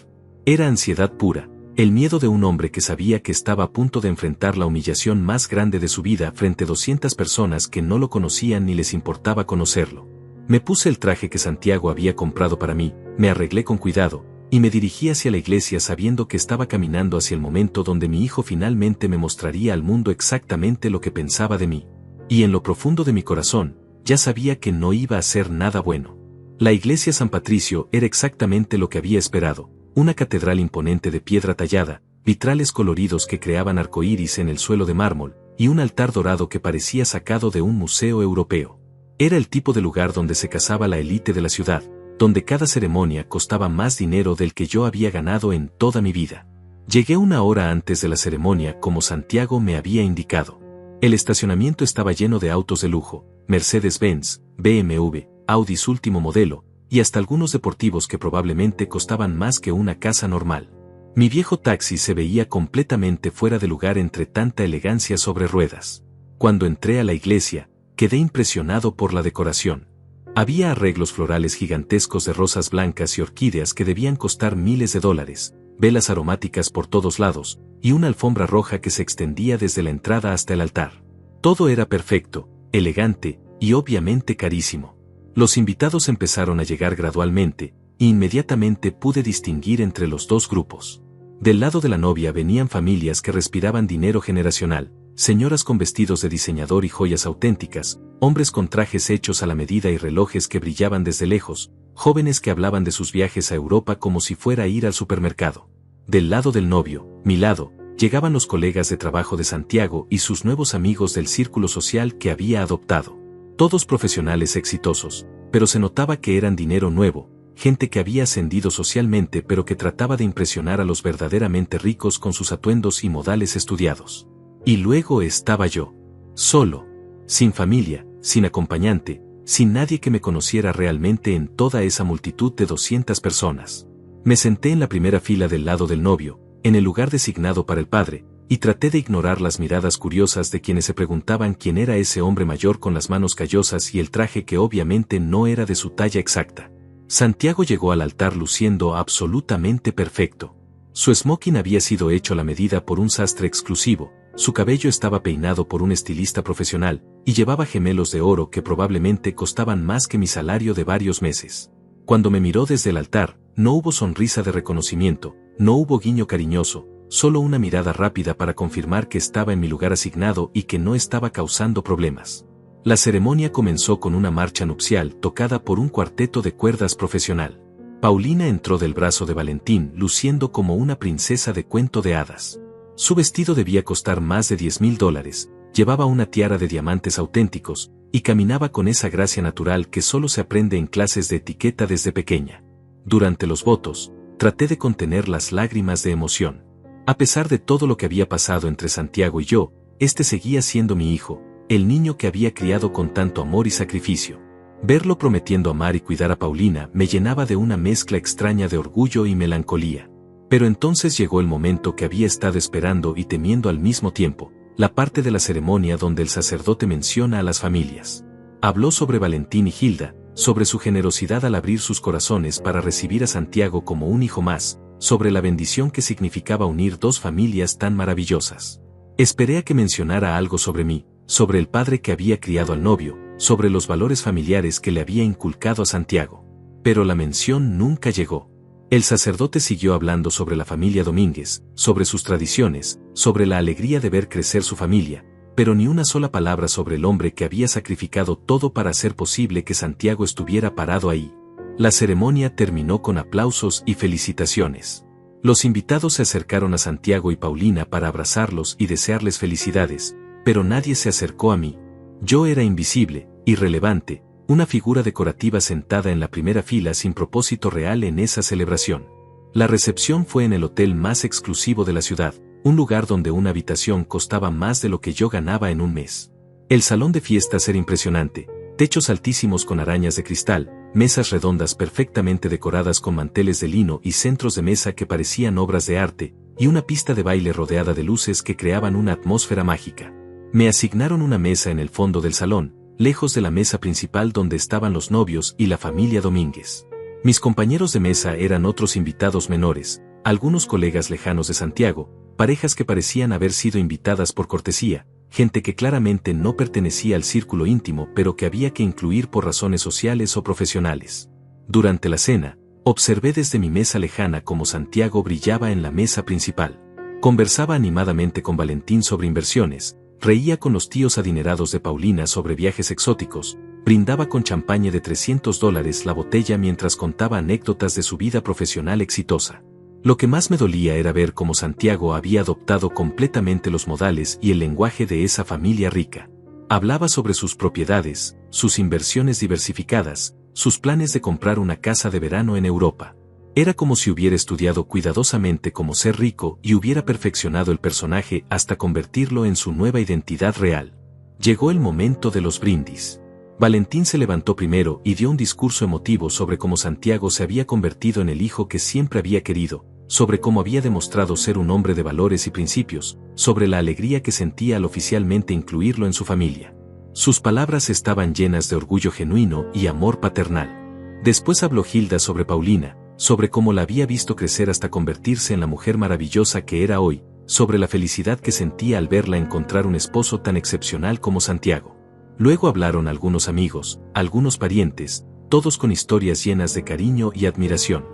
Era ansiedad pura. El miedo de un hombre que sabía que estaba a punto de enfrentar la humillación más grande de su vida frente a 200 personas que no lo conocían ni les importaba conocerlo. Me puse el traje que Santiago había comprado para mí, me arreglé con cuidado, y me dirigí hacia la iglesia sabiendo que estaba caminando hacia el momento donde mi hijo finalmente me mostraría al mundo exactamente lo que pensaba de mí. Y en lo profundo de mi corazón, ya sabía que no iba a ser nada bueno. La iglesia San Patricio era exactamente lo que había esperado. Una catedral imponente de piedra tallada, vitrales coloridos que creaban arcoíris en el suelo de mármol, y un altar dorado que parecía sacado de un museo europeo. Era el tipo de lugar donde se casaba la élite de la ciudad, donde cada ceremonia costaba más dinero del que yo había ganado en toda mi vida. Llegué una hora antes de la ceremonia como Santiago me había indicado. El estacionamiento estaba lleno de autos de lujo, Mercedes-Benz, BMW, Audis último modelo, y hasta algunos deportivos que probablemente costaban más que una casa normal. Mi viejo taxi se veía completamente fuera de lugar entre tanta elegancia sobre ruedas. Cuando entré a la iglesia, quedé impresionado por la decoración. Había arreglos florales gigantescos de rosas blancas y orquídeas que debían costar miles de dólares, velas aromáticas por todos lados, y una alfombra roja que se extendía desde la entrada hasta el altar. Todo era perfecto, elegante, y obviamente carísimo. Los invitados empezaron a llegar gradualmente, e inmediatamente pude distinguir entre los dos grupos. Del lado de la novia venían familias que respiraban dinero generacional, señoras con vestidos de diseñador y joyas auténticas, hombres con trajes hechos a la medida y relojes que brillaban desde lejos, jóvenes que hablaban de sus viajes a Europa como si fuera a ir al supermercado. Del lado del novio, mi lado, llegaban los colegas de trabajo de Santiago y sus nuevos amigos del círculo social que había adoptado. Todos profesionales exitosos, pero se notaba que eran dinero nuevo, gente que había ascendido socialmente pero que trataba de impresionar a los verdaderamente ricos con sus atuendos y modales estudiados. Y luego estaba yo, solo, sin familia, sin acompañante, sin nadie que me conociera realmente en toda esa multitud de 200 personas. Me senté en la primera fila del lado del novio, en el lugar designado para el padre, y traté de ignorar las miradas curiosas de quienes se preguntaban quién era ese hombre mayor con las manos callosas y el traje que obviamente no era de su talla exacta. Santiago llegó al altar luciendo absolutamente perfecto. Su smoking había sido hecho a la medida por un sastre exclusivo, su cabello estaba peinado por un estilista profesional, y llevaba gemelos de oro que probablemente costaban más que mi salario de varios meses. Cuando me miró desde el altar, no hubo sonrisa de reconocimiento, no hubo guiño cariñoso, solo una mirada rápida para confirmar que estaba en mi lugar asignado y que no estaba causando problemas. La ceremonia comenzó con una marcha nupcial tocada por un cuarteto de cuerdas profesional. Paulina entró del brazo de Valentín luciendo como una princesa de cuento de hadas. Su vestido debía costar más de $10,000, llevaba una tiara de diamantes auténticos, y caminaba con esa gracia natural que solo se aprende en clases de etiqueta desde pequeña. Durante los votos, traté de contener las lágrimas de emoción. A pesar de todo lo que había pasado entre Santiago y yo, este seguía siendo mi hijo, el niño que había criado con tanto amor y sacrificio. Verlo prometiendo amar y cuidar a Paulina me llenaba de una mezcla extraña de orgullo y melancolía. Pero entonces llegó el momento que había estado esperando y temiendo al mismo tiempo, la parte de la ceremonia donde el sacerdote menciona a las familias. Habló sobre Valentín y Hilda, sobre su generosidad al abrir sus corazones para recibir a Santiago como un hijo más, sobre la bendición que significaba unir dos familias tan maravillosas. Esperé a que mencionara algo sobre mí, sobre el padre que había criado al novio, sobre los valores familiares que le había inculcado a Santiago. Pero la mención nunca llegó. El sacerdote siguió hablando sobre la familia Domínguez, sobre sus tradiciones, sobre la alegría de ver crecer su familia, pero ni una sola palabra sobre el hombre que había sacrificado todo para hacer posible que Santiago estuviera parado ahí. La ceremonia terminó con aplausos y felicitaciones. Los invitados se acercaron a Santiago y Paulina para abrazarlos y desearles felicidades, pero nadie se acercó a mí. Yo era invisible, irrelevante, una figura decorativa sentada en la primera fila sin propósito real en esa celebración. La recepción fue en el hotel más exclusivo de la ciudad, un lugar donde una habitación costaba más de lo que yo ganaba en un mes. El salón de fiestas era impresionante, techos altísimos con arañas de cristal, mesas redondas perfectamente decoradas con manteles de lino y centros de mesa que parecían obras de arte, y una pista de baile rodeada de luces que creaban una atmósfera mágica. Me asignaron una mesa en el fondo del salón, lejos de la mesa principal donde estaban los novios y la familia Domínguez. Mis compañeros de mesa eran otros invitados menores, algunos colegas lejanos de Santiago, parejas que parecían haber sido invitadas por cortesía, gente que claramente no pertenecía al círculo íntimo pero que había que incluir por razones sociales o profesionales. Durante la cena, observé desde mi mesa lejana cómo Santiago brillaba en la mesa principal. Conversaba animadamente con Valentín sobre inversiones, reía con los tíos adinerados de Paulina sobre viajes exóticos, brindaba con champaña de $300 la botella mientras contaba anécdotas de su vida profesional exitosa. Lo que más me dolía era ver cómo Santiago había adoptado completamente los modales y el lenguaje de esa familia rica. Hablaba sobre sus propiedades, sus inversiones diversificadas, sus planes de comprar una casa de verano en Europa. Era como si hubiera estudiado cuidadosamente cómo ser rico y hubiera perfeccionado el personaje hasta convertirlo en su nueva identidad real. Llegó el momento de los brindis. Valentín se levantó primero y dio un discurso emotivo sobre cómo Santiago se había convertido en el hijo que siempre había querido, sobre cómo había demostrado ser un hombre de valores y principios, sobre la alegría que sentía al oficialmente incluirlo en su familia. Sus palabras estaban llenas de orgullo genuino y amor paternal. Después habló Hilda sobre Paulina, sobre cómo la había visto crecer hasta convertirse en la mujer maravillosa que era hoy, sobre la felicidad que sentía al verla encontrar un esposo tan excepcional como Santiago. Luego hablaron algunos amigos, algunos parientes, todos con historias llenas de cariño y admiración.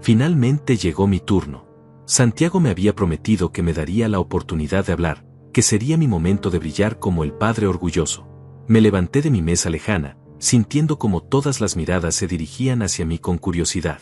Finalmente llegó mi turno. Santiago me había prometido que me daría la oportunidad de hablar, que sería mi momento de brillar como el padre orgulloso. Me levanté de mi mesa lejana, sintiendo como todas las miradas se dirigían hacia mí con curiosidad.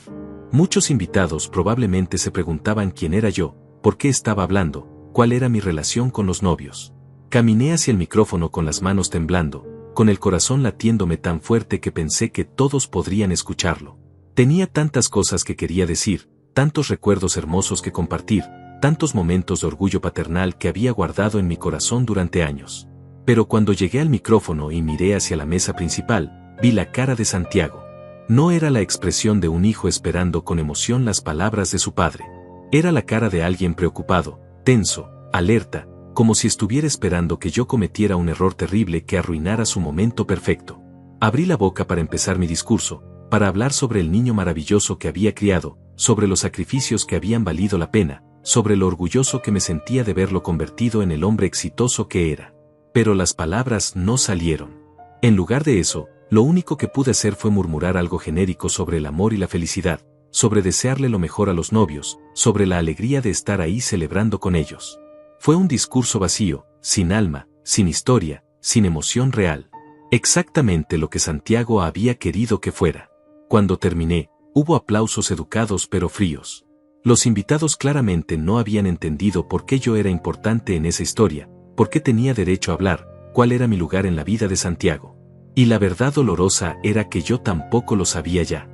Muchos invitados probablemente se preguntaban quién era yo, por qué estaba hablando, cuál era mi relación con los novios. Caminé hacia el micrófono con las manos temblando, con el corazón latiéndome tan fuerte que pensé que todos podrían escucharlo. Tenía tantas cosas que quería decir, tantos recuerdos hermosos que compartir, tantos momentos de orgullo paternal que había guardado en mi corazón durante años. Pero cuando llegué al micrófono y miré hacia la mesa principal, vi la cara de Santiago. No era la expresión de un hijo esperando con emoción las palabras de su padre. Era la cara de alguien preocupado, tenso, alerta, como si estuviera esperando que yo cometiera un error terrible que arruinara su momento perfecto. Abrí la boca para empezar mi discurso, para hablar sobre el niño maravilloso que había criado, sobre los sacrificios que habían valido la pena, sobre lo orgulloso que me sentía de verlo convertido en el hombre exitoso que era. Pero las palabras no salieron. En lugar de eso, lo único que pude hacer fue murmurar algo genérico sobre el amor y la felicidad, sobre desearle lo mejor a los novios, sobre la alegría de estar ahí celebrando con ellos. Fue un discurso vacío, sin alma, sin historia, sin emoción real. Exactamente lo que Santiago había querido que fuera. Cuando terminé, hubo aplausos educados pero fríos. Los invitados claramente no habían entendido por qué yo era importante en esa historia, por qué tenía derecho a hablar, cuál era mi lugar en la vida de Santiago. Y la verdad dolorosa era que yo tampoco lo sabía ya.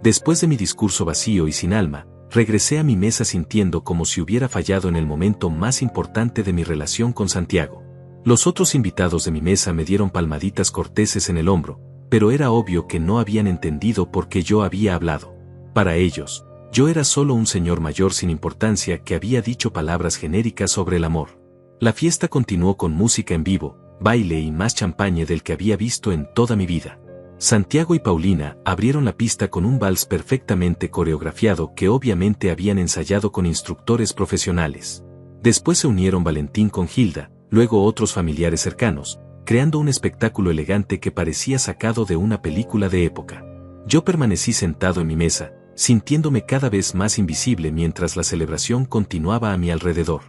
Después de mi discurso vacío y sin alma, regresé a mi mesa sintiendo como si hubiera fallado en el momento más importante de mi relación con Santiago. Los otros invitados de mi mesa me dieron palmaditas corteses en el hombro, pero era obvio que no habían entendido por qué yo había hablado. Para ellos, yo era solo un señor mayor sin importancia que había dicho palabras genéricas sobre el amor. La fiesta continuó con música en vivo, baile y más champaña del que había visto en toda mi vida. Santiago y Paulina abrieron la pista con un vals perfectamente coreografiado que obviamente habían ensayado con instructores profesionales. Después se unieron Valentín con Hilda, luego otros familiares cercanos, creando un espectáculo elegante que parecía sacado de una película de época. Yo permanecí sentado en mi mesa, sintiéndome cada vez más invisible mientras la celebración continuaba a mi alrededor.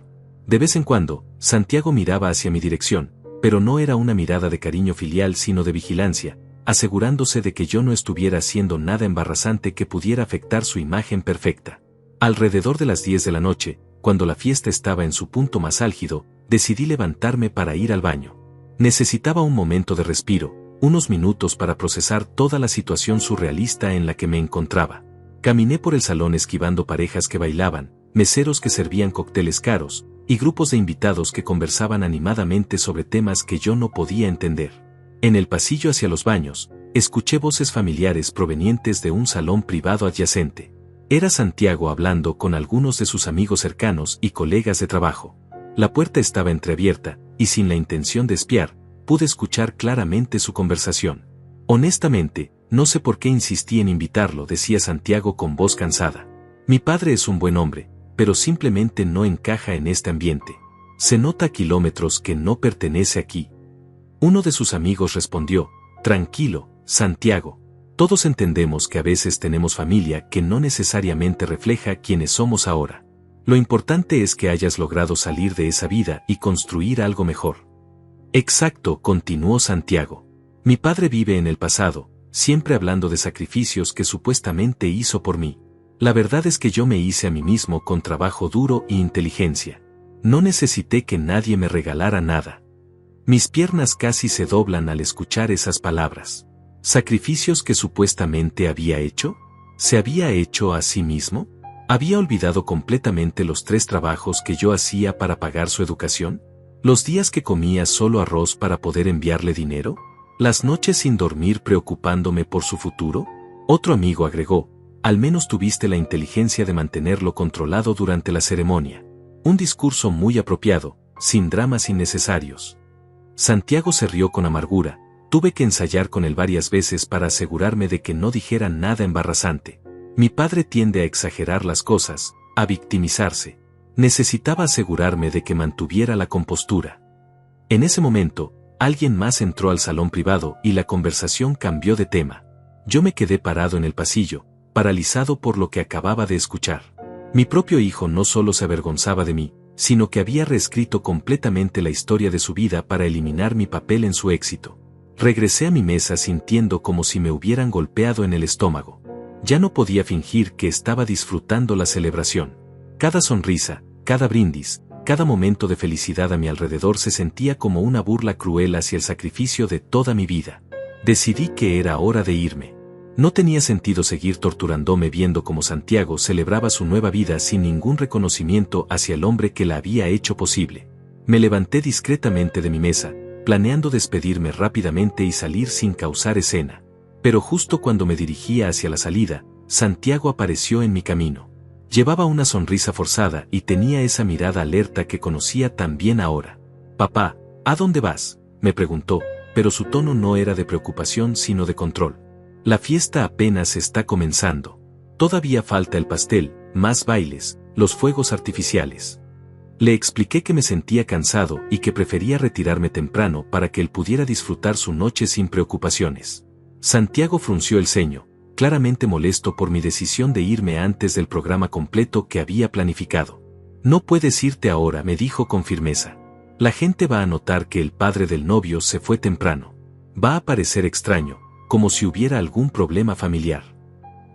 De vez en cuando, Santiago miraba hacia mi dirección, pero no era una mirada de cariño filial sino de vigilancia, asegurándose de que yo no estuviera haciendo nada embarazante que pudiera afectar su imagen perfecta. Alrededor de las 10 de la noche, cuando la fiesta estaba en su punto más álgido, decidí levantarme para ir al baño. Necesitaba un momento de respiro, unos minutos para procesar toda la situación surrealista en la que me encontraba. Caminé por el salón esquivando parejas que bailaban, meseros que servían cócteles caros, y grupos de invitados que conversaban animadamente sobre temas que yo no podía entender. En el pasillo hacia los baños, escuché voces familiares provenientes de un salón privado adyacente. Era Santiago hablando con algunos de sus amigos cercanos y colegas de trabajo. La puerta estaba entreabierta, y sin la intención de espiar, pude escuchar claramente su conversación. Honestamente, no sé por qué insistí en invitarlo, decía Santiago con voz cansada. Mi padre es un buen hombre, pero simplemente no encaja en este ambiente. Se nota a kilómetros que no pertenece aquí. Uno de sus amigos respondió, tranquilo, Santiago. Todos entendemos que a veces tenemos familia que no necesariamente refleja quienes somos ahora. Lo importante es que hayas logrado salir de esa vida y construir algo mejor. Exacto, continuó Santiago. Mi padre vive en el pasado, siempre hablando de sacrificios que supuestamente hizo por mí. La verdad es que yo me hice a mí mismo con trabajo duro e inteligencia. No necesité que nadie me regalara nada. Mis piernas casi se doblan al escuchar esas palabras. ¿Sacrificios que supuestamente había hecho? ¿Se había hecho a sí mismo? ¿Había olvidado completamente los 3 trabajos que yo hacía para pagar su educación? ¿Los días que comía solo arroz para poder enviarle dinero? ¿Las noches sin dormir preocupándome por su futuro? Otro amigo agregó: al menos tuviste la inteligencia de mantenerlo controlado durante la ceremonia. Un discurso muy apropiado, sin dramas innecesarios. Santiago se rió con amargura. Tuve que ensayar con él varias veces para asegurarme de que no dijera nada embarazante. Mi padre tiende a exagerar las cosas, a victimizarse. Necesitaba asegurarme de que mantuviera la compostura. En ese momento, alguien más entró al salón privado y la conversación cambió de tema. Yo me quedé parado en el pasillo, paralizado por lo que acababa de escuchar. Mi propio hijo no solo se avergonzaba de mí, sino que había reescrito completamente la historia de su vida para eliminar mi papel en su éxito. Regresé a mi mesa sintiendo como si me hubieran golpeado en el estómago. Ya no podía fingir que estaba disfrutando la celebración. Cada sonrisa, cada brindis, cada momento de felicidad a mi alrededor se sentía como una burla cruel hacia el sacrificio de toda mi vida. Decidí que era hora de irme. No tenía sentido seguir torturándome viendo cómo Santiago celebraba su nueva vida sin ningún reconocimiento hacia el hombre que la había hecho posible. Me levanté discretamente de mi mesa, planeando despedirme rápidamente y salir sin causar escena. Pero justo cuando me dirigía hacia la salida, Santiago apareció en mi camino. Llevaba una sonrisa forzada y tenía esa mirada alerta que conocía tan bien ahora. «Papá, ¿a dónde vas?», me preguntó, pero su tono no era de preocupación sino de control. «La fiesta apenas está comenzando. Todavía falta el pastel, más bailes, los fuegos artificiales». Le expliqué que me sentía cansado y que prefería retirarme temprano para que él pudiera disfrutar su noche sin preocupaciones. Santiago frunció el ceño, claramente molesto por mi decisión de irme antes del programa completo que había planificado. «No puedes irte ahora», me dijo con firmeza. «La gente va a notar que el padre del novio se fue temprano. Va a parecer extraño, como si hubiera algún problema familiar».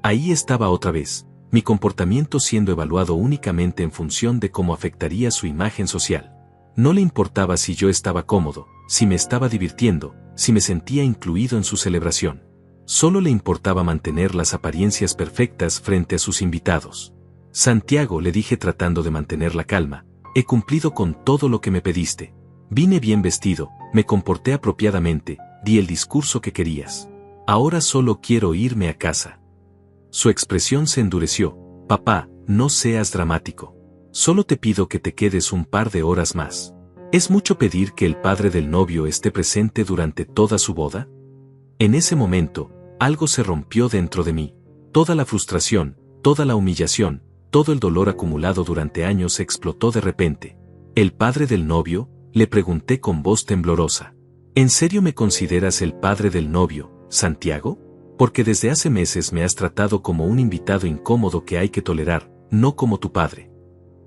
Ahí estaba otra vez, mi comportamiento siendo evaluado únicamente en función de cómo afectaría su imagen social. No le importaba si yo estaba cómodo, si me estaba divirtiendo, si me sentía incluido en su celebración. Solo le importaba mantener las apariencias perfectas frente a sus invitados. «Santiago», le dije tratando de mantener la calma, «he cumplido con todo lo que me pediste. Vine bien vestido, me comporté apropiadamente, di el discurso que querías. Ahora solo quiero irme a casa». Su expresión se endureció. «Papá, no seas dramático. Solo te pido que te quedes un par de horas más. ¿Es mucho pedir que el padre del novio esté presente durante toda su boda?». En ese momento, algo se rompió dentro de mí. Toda la frustración, toda la humillación, todo el dolor acumulado durante años explotó de repente. «¿El padre del novio?», le pregunté con voz temblorosa. «¿En serio me consideras el padre del novio, Santiago? Porque desde hace meses me has tratado como un invitado incómodo que hay que tolerar, no como tu padre».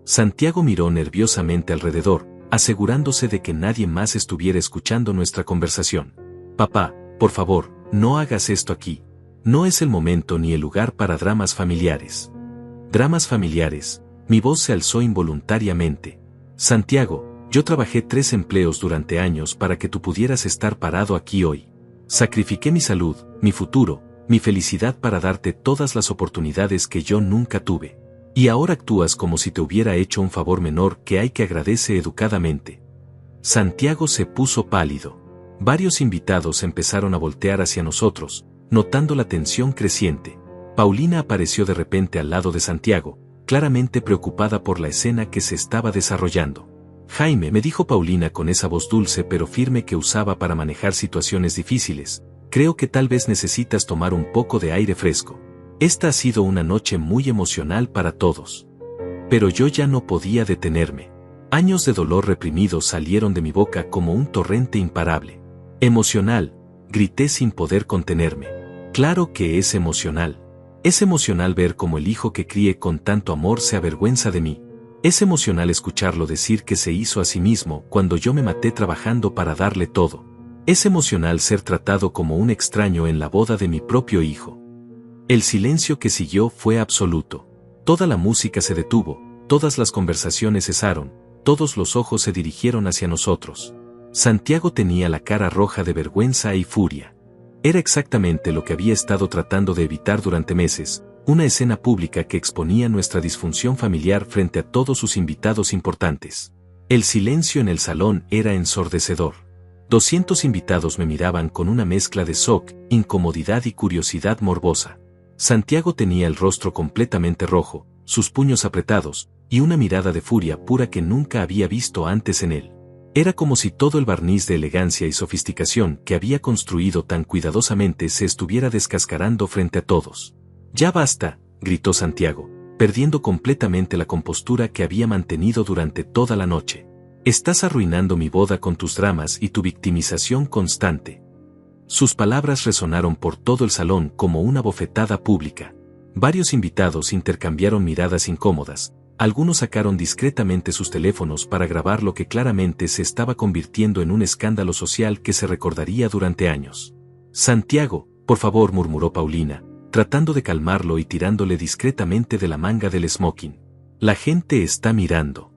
Santiago miró nerviosamente alrededor, asegurándose de que nadie más estuviera escuchando nuestra conversación. «Papá, por favor, no hagas esto aquí. No es el momento ni el lugar para dramas familiares». «¿Dramas familiares?», mi voz se alzó involuntariamente. «Santiago, yo trabajé 3 empleos durante años para que tú pudieras estar parado aquí hoy. Sacrifiqué mi salud, mi futuro, mi felicidad para darte todas las oportunidades que yo nunca tuve. Y ahora actúas como si te hubiera hecho un favor menor que hay que agradecer educadamente». Santiago se puso pálido. Varios invitados empezaron a voltear hacia nosotros, notando la tensión creciente. Paulina apareció de repente al lado de Santiago, claramente preocupada por la escena que se estaba desarrollando. «Jaime», me dijo Paulina con esa voz dulce pero firme que usaba para manejar situaciones difíciles, «creo que tal vez necesitas tomar un poco de aire fresco. Esta ha sido una noche muy emocional para todos». Pero yo ya no podía detenerme. Años de dolor reprimido salieron de mi boca como un torrente imparable. «Emocional», grité sin poder contenerme. «Claro que es emocional. Es emocional ver cómo el hijo que crié con tanto amor se avergüenza de mí. Es emocional escucharlo decir que se hizo a sí mismo cuando yo me maté trabajando para darle todo. Es emocional ser tratado como un extraño en la boda de mi propio hijo». El silencio que siguió fue absoluto. Toda la música se detuvo, todas las conversaciones cesaron, todos los ojos se dirigieron hacia nosotros. Santiago tenía la cara roja de vergüenza y furia. Era exactamente lo que había estado tratando de evitar durante meses, Una escena pública que exponía nuestra disfunción familiar frente a todos sus invitados importantes. El silencio en el salón era ensordecedor. 200 invitados me miraban con una mezcla de shock, incomodidad y curiosidad morbosa. Santiago tenía el rostro completamente rojo, sus puños apretados, y una mirada de furia pura que nunca había visto antes en él. Era como si todo el barniz de elegancia y sofisticación que había construido tan cuidadosamente se estuviera descascarando frente a todos. «¡Ya basta!», gritó Santiago, perdiendo completamente la compostura que había mantenido durante toda la noche. «Estás arruinando mi boda con tus dramas y tu victimización constante». Sus palabras resonaron por todo el salón como una bofetada pública. Varios invitados intercambiaron miradas incómodas. Algunos sacaron discretamente sus teléfonos para grabar lo que claramente se estaba convirtiendo en un escándalo social que se recordaría durante años. «Santiago, por favor», murmuró Paulina, tratando de calmarlo y tirándole discretamente de la manga del smoking. «La gente está mirando».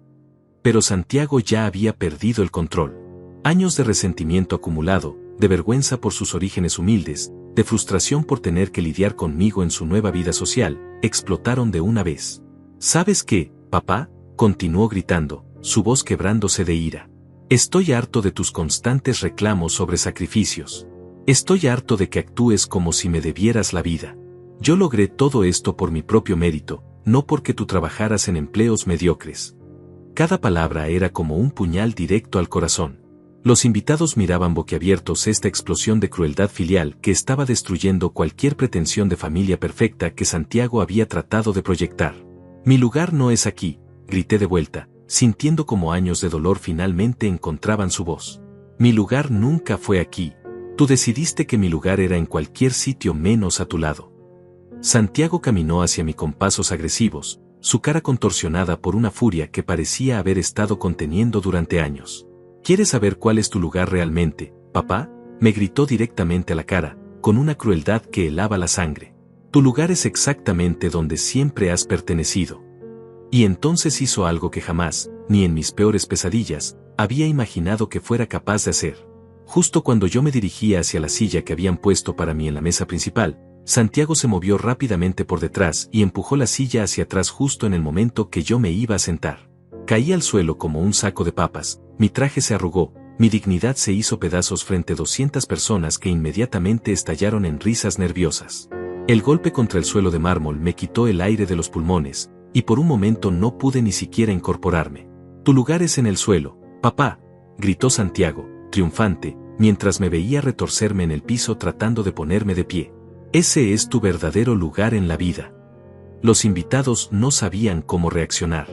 Pero Santiago ya había perdido el control. Años de resentimiento acumulado, de vergüenza por sus orígenes humildes, de frustración por tener que lidiar conmigo en su nueva vida social, explotaron de una vez. «¿Sabes qué, papá?», continuó gritando, su voz quebrándose de ira. «Estoy harto de tus constantes reclamos sobre sacrificios. Estoy harto de que actúes como si me debieras la vida. Yo logré todo esto por mi propio mérito, no porque tú trabajaras en empleos mediocres». Cada palabra era como un puñal directo al corazón. Los invitados miraban boquiabiertos esta explosión de crueldad filial que estaba destruyendo cualquier pretensión de familia perfecta que Santiago había tratado de proyectar. «Mi lugar no es aquí», grité de vuelta, sintiendo como años de dolor finalmente encontraban su voz. «Mi lugar nunca fue aquí. Tú decidiste que mi lugar era en cualquier sitio menos a tu lado». Santiago caminó hacia mí con pasos agresivos, su cara contorsionada por una furia que parecía haber estado conteniendo durante años. «¿Quieres saber cuál es tu lugar realmente, papá?», me gritó directamente a la cara, con una crueldad que helaba la sangre. «Tu lugar es exactamente donde siempre has pertenecido». Y entonces hizo algo que jamás, ni en mis peores pesadillas, había imaginado que fuera capaz de hacer. Justo cuando yo me dirigía hacia la silla que habían puesto para mí en la mesa principal, Santiago se movió rápidamente por detrás y empujó la silla hacia atrás justo en el momento que yo me iba a sentar. Caí al suelo como un saco de papas, mi traje se arrugó, mi dignidad se hizo pedazos frente a 200 personas que inmediatamente estallaron en risas nerviosas. El golpe contra el suelo de mármol me quitó el aire de los pulmones, y por un momento no pude ni siquiera incorporarme. «Tu lugar es en el suelo, papá», gritó Santiago, triunfante, mientras me veía retorcerme en el piso tratando de ponerme de pie. «Ese es tu verdadero lugar en la vida». Los invitados no sabían cómo reaccionar.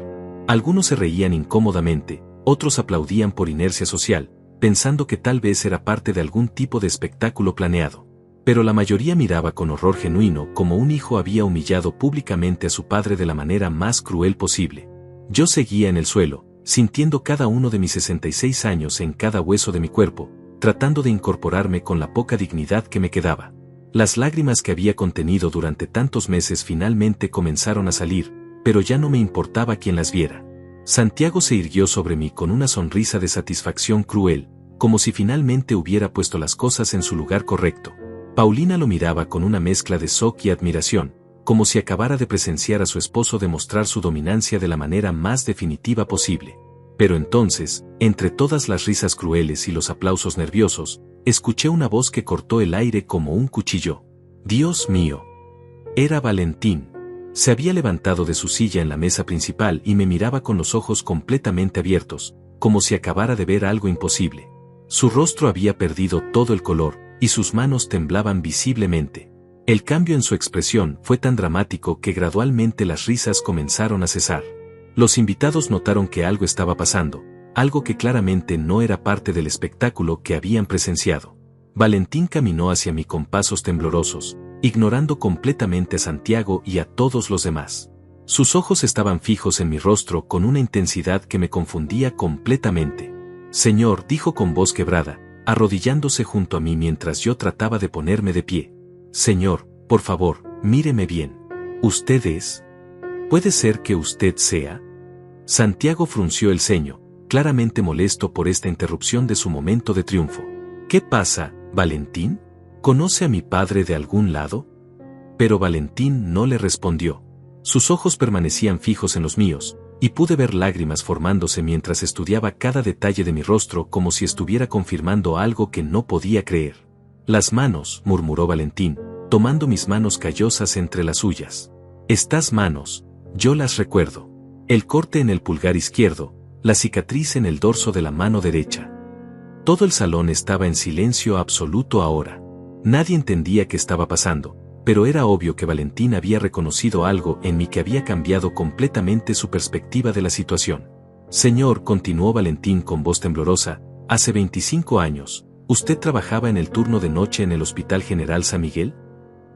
Algunos se reían incómodamente, otros aplaudían por inercia social, pensando que tal vez era parte de algún tipo de espectáculo planeado. Pero la mayoría miraba con horror genuino como un hijo había humillado públicamente a su padre de la manera más cruel posible. Yo seguía en el suelo, sintiendo cada uno de mis 66 años en cada hueso de mi cuerpo, tratando de incorporarme con la poca dignidad que me quedaba. Las lágrimas que había contenido durante tantos meses finalmente comenzaron a salir, pero ya no me importaba quién las viera. Santiago se irguió sobre mí con una sonrisa de satisfacción cruel, como si finalmente hubiera puesto las cosas en su lugar correcto. Paulina lo miraba con una mezcla de shock y admiración, como si acabara de presenciar a su esposo demostrar su dominancia de la manera más definitiva posible. Pero entonces, entre todas las risas crueles y los aplausos nerviosos, escuché una voz que cortó el aire como un cuchillo. «Dios mío». Era Valentín. Se había levantado de su silla en la mesa principal y me miraba con los ojos completamente abiertos, como si acabara de ver algo imposible. Su rostro había perdido todo el color, y sus manos temblaban visiblemente. El cambio en su expresión fue tan dramático que gradualmente las risas comenzaron a cesar. Los invitados notaron que algo estaba pasando, algo que claramente no era parte del espectáculo que habían presenciado. Valentín caminó hacia mí con pasos temblorosos, ignorando completamente a Santiago y a todos los demás. Sus ojos estaban fijos en mi rostro con una intensidad que me confundía completamente. «Señor», dijo con voz quebrada, arrodillándose junto a mí mientras yo trataba de ponerme de pie. «Señor, por favor, míreme bien. ¿Usted es? ¿Puede ser que usted sea?» Santiago frunció el ceño, claramente molesto por esta interrupción de su momento de triunfo. «¿Qué pasa, Valentín? ¿Conoce a mi padre de algún lado?». Pero Valentín no le respondió. Sus ojos permanecían fijos en los míos, y pude ver lágrimas formándose mientras estudiaba cada detalle de mi rostro como si estuviera confirmando algo que no podía creer. Las manos, murmuró Valentín, tomando mis manos callosas entre las suyas. Estas manos, yo las recuerdo. El corte en el pulgar izquierdo, la cicatriz en el dorso de la mano derecha. Todo el salón estaba en silencio absoluto ahora. Nadie entendía qué estaba pasando, pero era obvio que Valentín había reconocido algo en mí que había cambiado completamente su perspectiva de la situación. Señor, continuó Valentín con voz temblorosa, hace 25 años, ¿usted trabajaba en el turno de noche en el Hospital General San Miguel?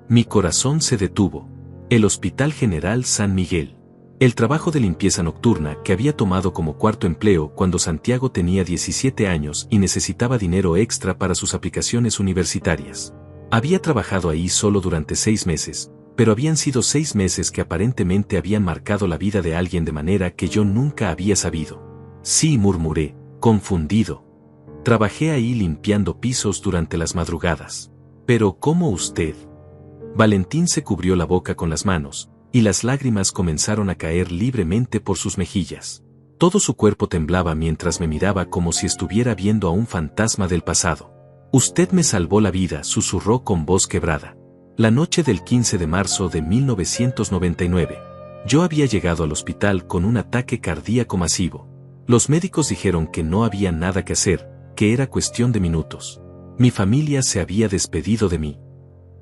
Mi corazón se detuvo. El Hospital General San Miguel. El trabajo de limpieza nocturna que había tomado como cuarto empleo cuando Santiago tenía 17 años y necesitaba dinero extra para sus aplicaciones universitarias. Había trabajado ahí solo durante 6 meses, pero habían sido 6 meses que aparentemente habían marcado la vida de alguien de manera que yo nunca había sabido. Sí, murmuré, confundido. Trabajé ahí limpiando pisos durante las madrugadas. Pero ¿cómo usted? Valentín se cubrió la boca con las manos, y las lágrimas comenzaron a caer libremente por sus mejillas. Todo su cuerpo temblaba mientras me miraba como si estuviera viendo a un fantasma del pasado. Usted me salvó la vida, susurró con voz quebrada. La noche del 15 de marzo de 1999. Yo había llegado al hospital con un ataque cardíaco masivo. Los médicos dijeron que no había nada que hacer, que era cuestión de minutos. Mi familia se había despedido de mí.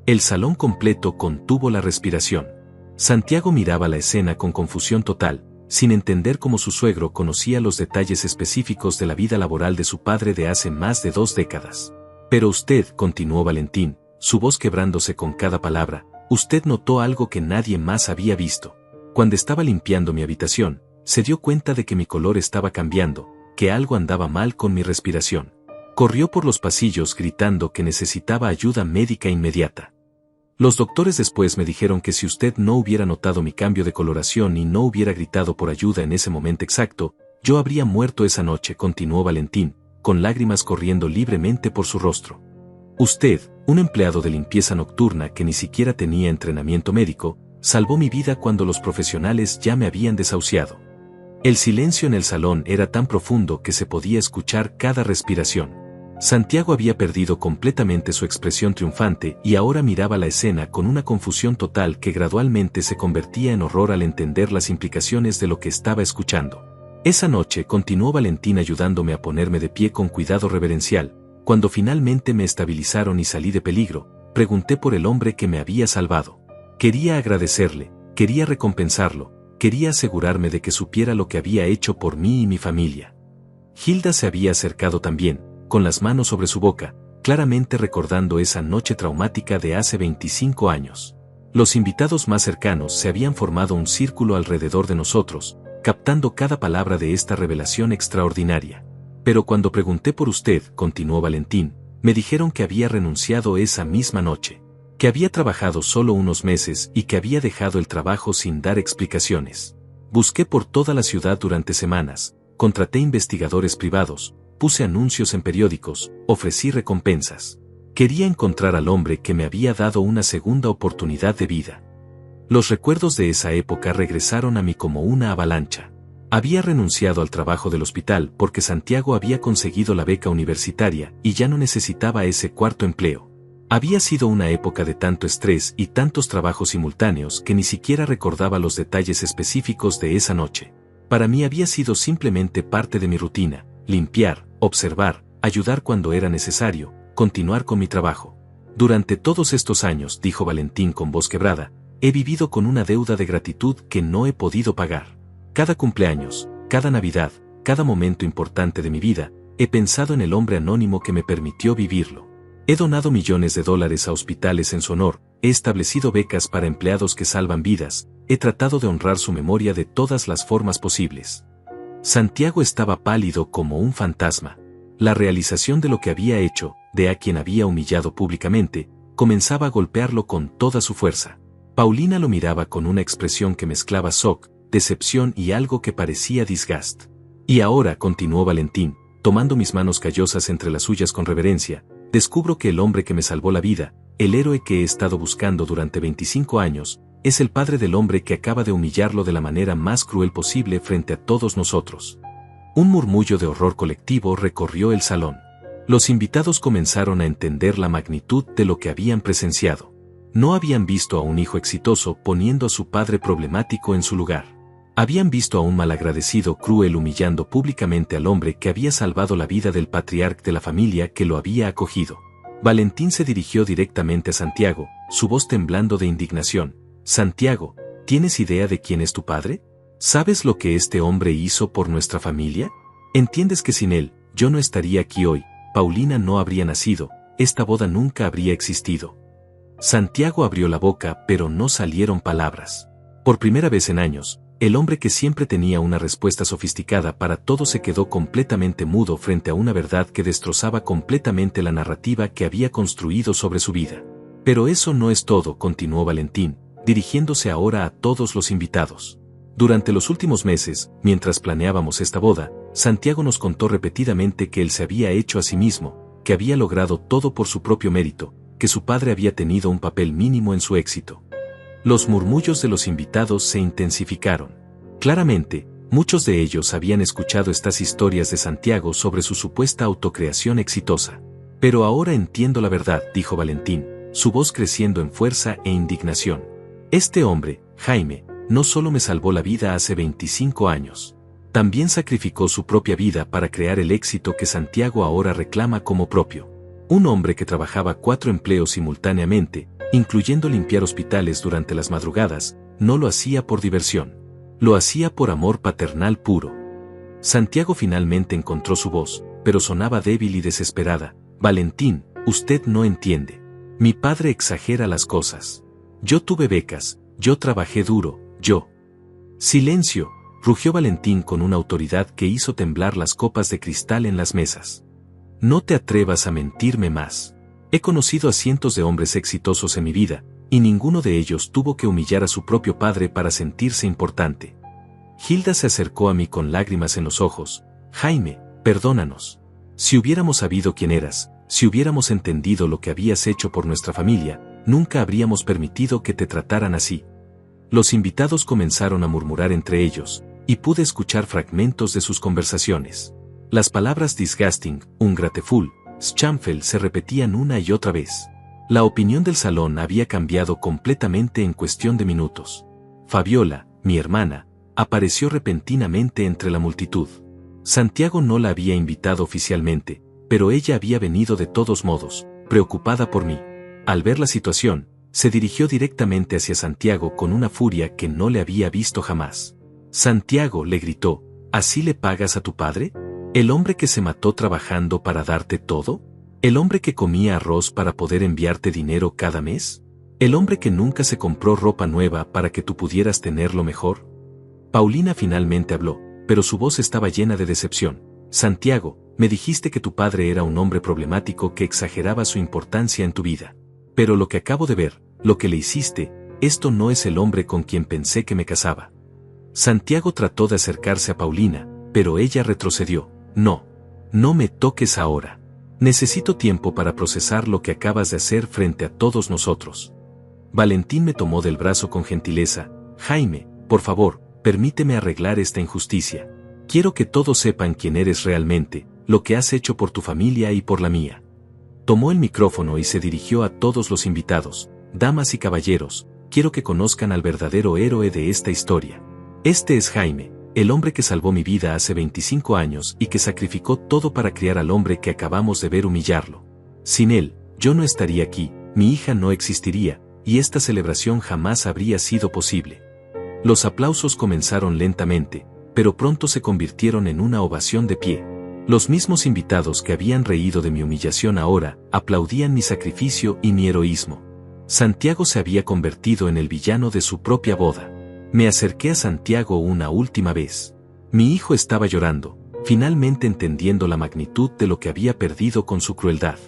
El salón completo contuvo la respiración. Santiago miraba la escena con confusión total, sin entender cómo su suegro conocía los detalles específicos de la vida laboral de su padre de hace más de 2 décadas. Pero usted, continuó Valentín, su voz quebrándose con cada palabra, usted notó algo que nadie más había visto. Cuando estaba limpiando mi habitación, se dio cuenta de que mi color estaba cambiando, que algo andaba mal con mi respiración. Corrió por los pasillos gritando que necesitaba ayuda médica inmediata. Los doctores después me dijeron que si usted no hubiera notado mi cambio de coloración y no hubiera gritado por ayuda en ese momento exacto, yo habría muerto esa noche, continuó Valentín, con lágrimas corriendo libremente por su rostro. Usted, un empleado de limpieza nocturna que ni siquiera tenía entrenamiento médico, salvó mi vida cuando los profesionales ya me habían desahuciado. El silencio en el salón era tan profundo que se podía escuchar cada respiración. Santiago había perdido completamente su expresión triunfante y ahora miraba la escena con una confusión total que gradualmente se convertía en horror al entender las implicaciones de lo que estaba escuchando. Esa noche continuó Valentín ayudándome a ponerme de pie con cuidado reverencial. Cuando finalmente me estabilizaron y salí de peligro, pregunté por el hombre que me había salvado. Quería agradecerle, quería recompensarlo, quería asegurarme de que supiera lo que había hecho por mí y mi familia. Hilda se había acercado también, con las manos sobre su boca, claramente recordando esa noche traumática de hace 25 años. Los invitados más cercanos se habían formado un círculo alrededor de nosotros, captando cada palabra de esta revelación extraordinaria. Pero cuando pregunté por usted, continuó Valentín, me dijeron que había renunciado esa misma noche, que había trabajado solo unos meses y que había dejado el trabajo sin dar explicaciones. Busqué por toda la ciudad durante semanas, contraté investigadores privados, puse anuncios en periódicos, ofrecí recompensas. Quería encontrar al hombre que me había dado una segunda oportunidad de vida. Los recuerdos de esa época regresaron a mí como una avalancha. Había renunciado al trabajo del hospital porque Santiago había conseguido la beca universitaria y ya no necesitaba ese cuarto empleo. Había sido una época de tanto estrés y tantos trabajos simultáneos que ni siquiera recordaba los detalles específicos de esa noche. Para mí había sido simplemente parte de mi rutina, limpiar, observar, ayudar cuando era necesario, continuar con mi trabajo. Durante todos estos años, dijo Valentín con voz quebrada, he vivido con una deuda de gratitud que no he podido pagar. Cada cumpleaños, cada Navidad, cada momento importante de mi vida, he pensado en el hombre anónimo que me permitió vivirlo. He donado millones de dólares a hospitales en su honor, he establecido becas para empleados que salvan vidas, he tratado de honrar su memoria de todas las formas posibles. Santiago estaba pálido como un fantasma. La realización de lo que había hecho, de a quien había humillado públicamente, comenzaba a golpearlo con toda su fuerza. Paulina lo miraba con una expresión que mezclaba shock, decepción y algo que parecía disgust. Y ahora, continuó Valentín, tomando mis manos callosas entre las suyas con reverencia, descubro que el hombre que me salvó la vida, el héroe que he estado buscando durante 25 años, es el padre del hombre que acaba de humillarlo de la manera más cruel posible frente a todos nosotros. Un murmullo de horror colectivo recorrió el salón. Los invitados comenzaron a entender la magnitud de lo que habían presenciado. No habían visto a un hijo exitoso poniendo a su padre problemático en su lugar. Habían visto a un malagradecido cruel humillando públicamente al hombre que había salvado la vida del patriarca de la familia que lo había acogido. Valentín se dirigió directamente a Santiago, su voz temblando de indignación. Santiago, ¿tienes idea de quién es tu padre? ¿Sabes lo que este hombre hizo por nuestra familia? ¿Entiendes que sin él, yo no estaría aquí hoy, Paulina no habría nacido, esta boda nunca habría existido? Santiago abrió la boca, pero no salieron palabras. Por primera vez en años, el hombre que siempre tenía una respuesta sofisticada para todo se quedó completamente mudo frente a una verdad que destrozaba completamente la narrativa que había construido sobre su vida. Pero eso no es todo, continuó Valentín, dirigiéndose ahora a todos los invitados. Durante los últimos meses, mientras planeábamos esta boda, Santiago nos contó repetidamente que él se había hecho a sí mismo, que había logrado todo por su propio mérito, que su padre había tenido un papel mínimo en su éxito. Los murmullos de los invitados se intensificaron. Claramente, muchos de ellos habían escuchado estas historias de Santiago sobre su supuesta autocreación exitosa. Pero ahora entiendo la verdad, dijo Valentín, su voz creciendo en fuerza e indignación. Este hombre, Jaime, no solo me salvó la vida hace 25 años. También sacrificó su propia vida para crear el éxito que Santiago ahora reclama como propio. Un hombre que trabajaba 4 empleos simultáneamente, incluyendo limpiar hospitales durante las madrugadas, no lo hacía por diversión. Lo hacía por amor paternal puro. Santiago finalmente encontró su voz, pero sonaba débil y desesperada. Valentín, usted no entiende. Mi padre exagera las cosas. Yo tuve becas, yo trabajé duro, yo. Silencio, rugió Valentín con una autoridad que hizo temblar las copas de cristal en las mesas. No te atrevas a mentirme más. He conocido a cientos de hombres exitosos en mi vida, y ninguno de ellos tuvo que humillar a su propio padre para sentirse importante. Hilda se acercó a mí con lágrimas en los ojos. Jaime, perdónanos. Si hubiéramos sabido quién eras, si hubiéramos entendido lo que habías hecho por nuestra familia, nunca habríamos permitido que te trataran así. Los invitados comenzaron a murmurar entre ellos, y pude escuchar fragmentos de sus conversaciones. Las palabras disgusting, ungrateful, Schamfel se repetían una y otra vez. La opinión del salón había cambiado completamente en cuestión de minutos. Fabiola, mi hermana, apareció repentinamente entre la multitud. Santiago no la había invitado oficialmente, pero ella había venido de todos modos, preocupada por mí. Al ver la situación, se dirigió directamente hacia Santiago con una furia que no le había visto jamás. Santiago, le gritó, ¿así le pagas a tu padre? ¿El hombre que se mató trabajando para darte todo? ¿El hombre que comía arroz para poder enviarte dinero cada mes? ¿El hombre que nunca se compró ropa nueva para que tú pudieras tenerlo mejor? Paulina finalmente habló, pero su voz estaba llena de decepción. Santiago, me dijiste que tu padre era un hombre problemático que exageraba su importancia en tu vida. Pero lo que acabo de ver, lo que le hiciste, esto no es el hombre con quien pensé que me casaba. Santiago trató de acercarse a Paulina, pero ella retrocedió. No. No me toques ahora. Necesito tiempo para procesar lo que acabas de hacer frente a todos nosotros. Valentín me tomó del brazo con gentileza. Jaime, por favor, permíteme arreglar esta injusticia. Quiero que todos sepan quién eres realmente, lo que has hecho por tu familia y por la mía. Tomó el micrófono y se dirigió a todos los invitados. Damas y caballeros, quiero que conozcan al verdadero héroe de esta historia. Este es Jaime, el hombre que salvó mi vida hace 25 años y que sacrificó todo para criar al hombre que acabamos de ver humillarlo. Sin él, yo no estaría aquí, mi hija no existiría, y esta celebración jamás habría sido posible. Los aplausos comenzaron lentamente, pero pronto se convirtieron en una ovación de pie. Los mismos invitados que habían reído de mi humillación ahora, aplaudían mi sacrificio y mi heroísmo. Santiago se había convertido en el villano de su propia boda. Me acerqué a Santiago una última vez. Mi hijo estaba llorando, finalmente entendiendo la magnitud de lo que había perdido con su crueldad.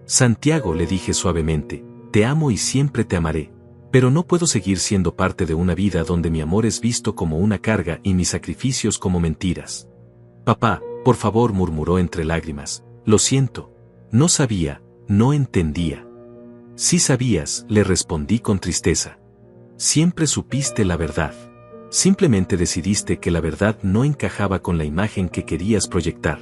Santiago, le dije suavemente, te amo y siempre te amaré. Pero no puedo seguir siendo parte de una vida donde mi amor es visto como una carga y mis sacrificios como mentiras. Papá, por favor, murmuró entre lágrimas, lo siento. No sabía, no entendía. Sí sabías, le respondí con tristeza. Siempre supiste la verdad. Simplemente decidiste que la verdad no encajaba con la imagen que querías proyectar.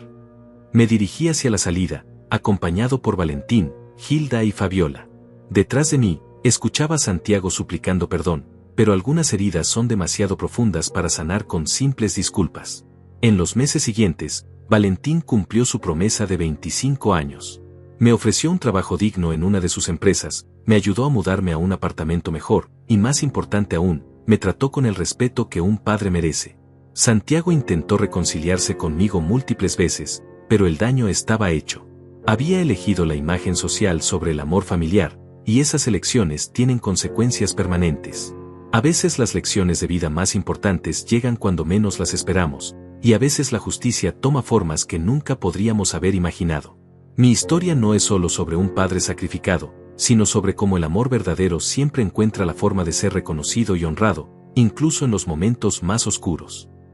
Me dirigí hacia la salida, acompañado por Valentín, Hilda y Fabiola. Detrás de mí, escuchaba a Santiago suplicando perdón, pero algunas heridas son demasiado profundas para sanar con simples disculpas. En los meses siguientes, Valentín cumplió su promesa de 25 años. Me ofreció un trabajo digno en una de sus empresas, me ayudó a mudarme a un apartamento mejor, y más importante aún, me trató con el respeto que un padre merece. Santiago intentó reconciliarse conmigo múltiples veces, pero el daño estaba hecho. Había elegido la imagen social sobre el amor familiar, y esas elecciones tienen consecuencias permanentes. A veces las lecciones de vida más importantes llegan cuando menos las esperamos, y a veces la justicia toma formas que nunca podríamos haber imaginado. Mi historia no es solo sobre un padre sacrificado, sino sobre cómo el amor verdadero siempre encuentra la forma de ser reconocido y honrado, incluso en los momentos más oscuros.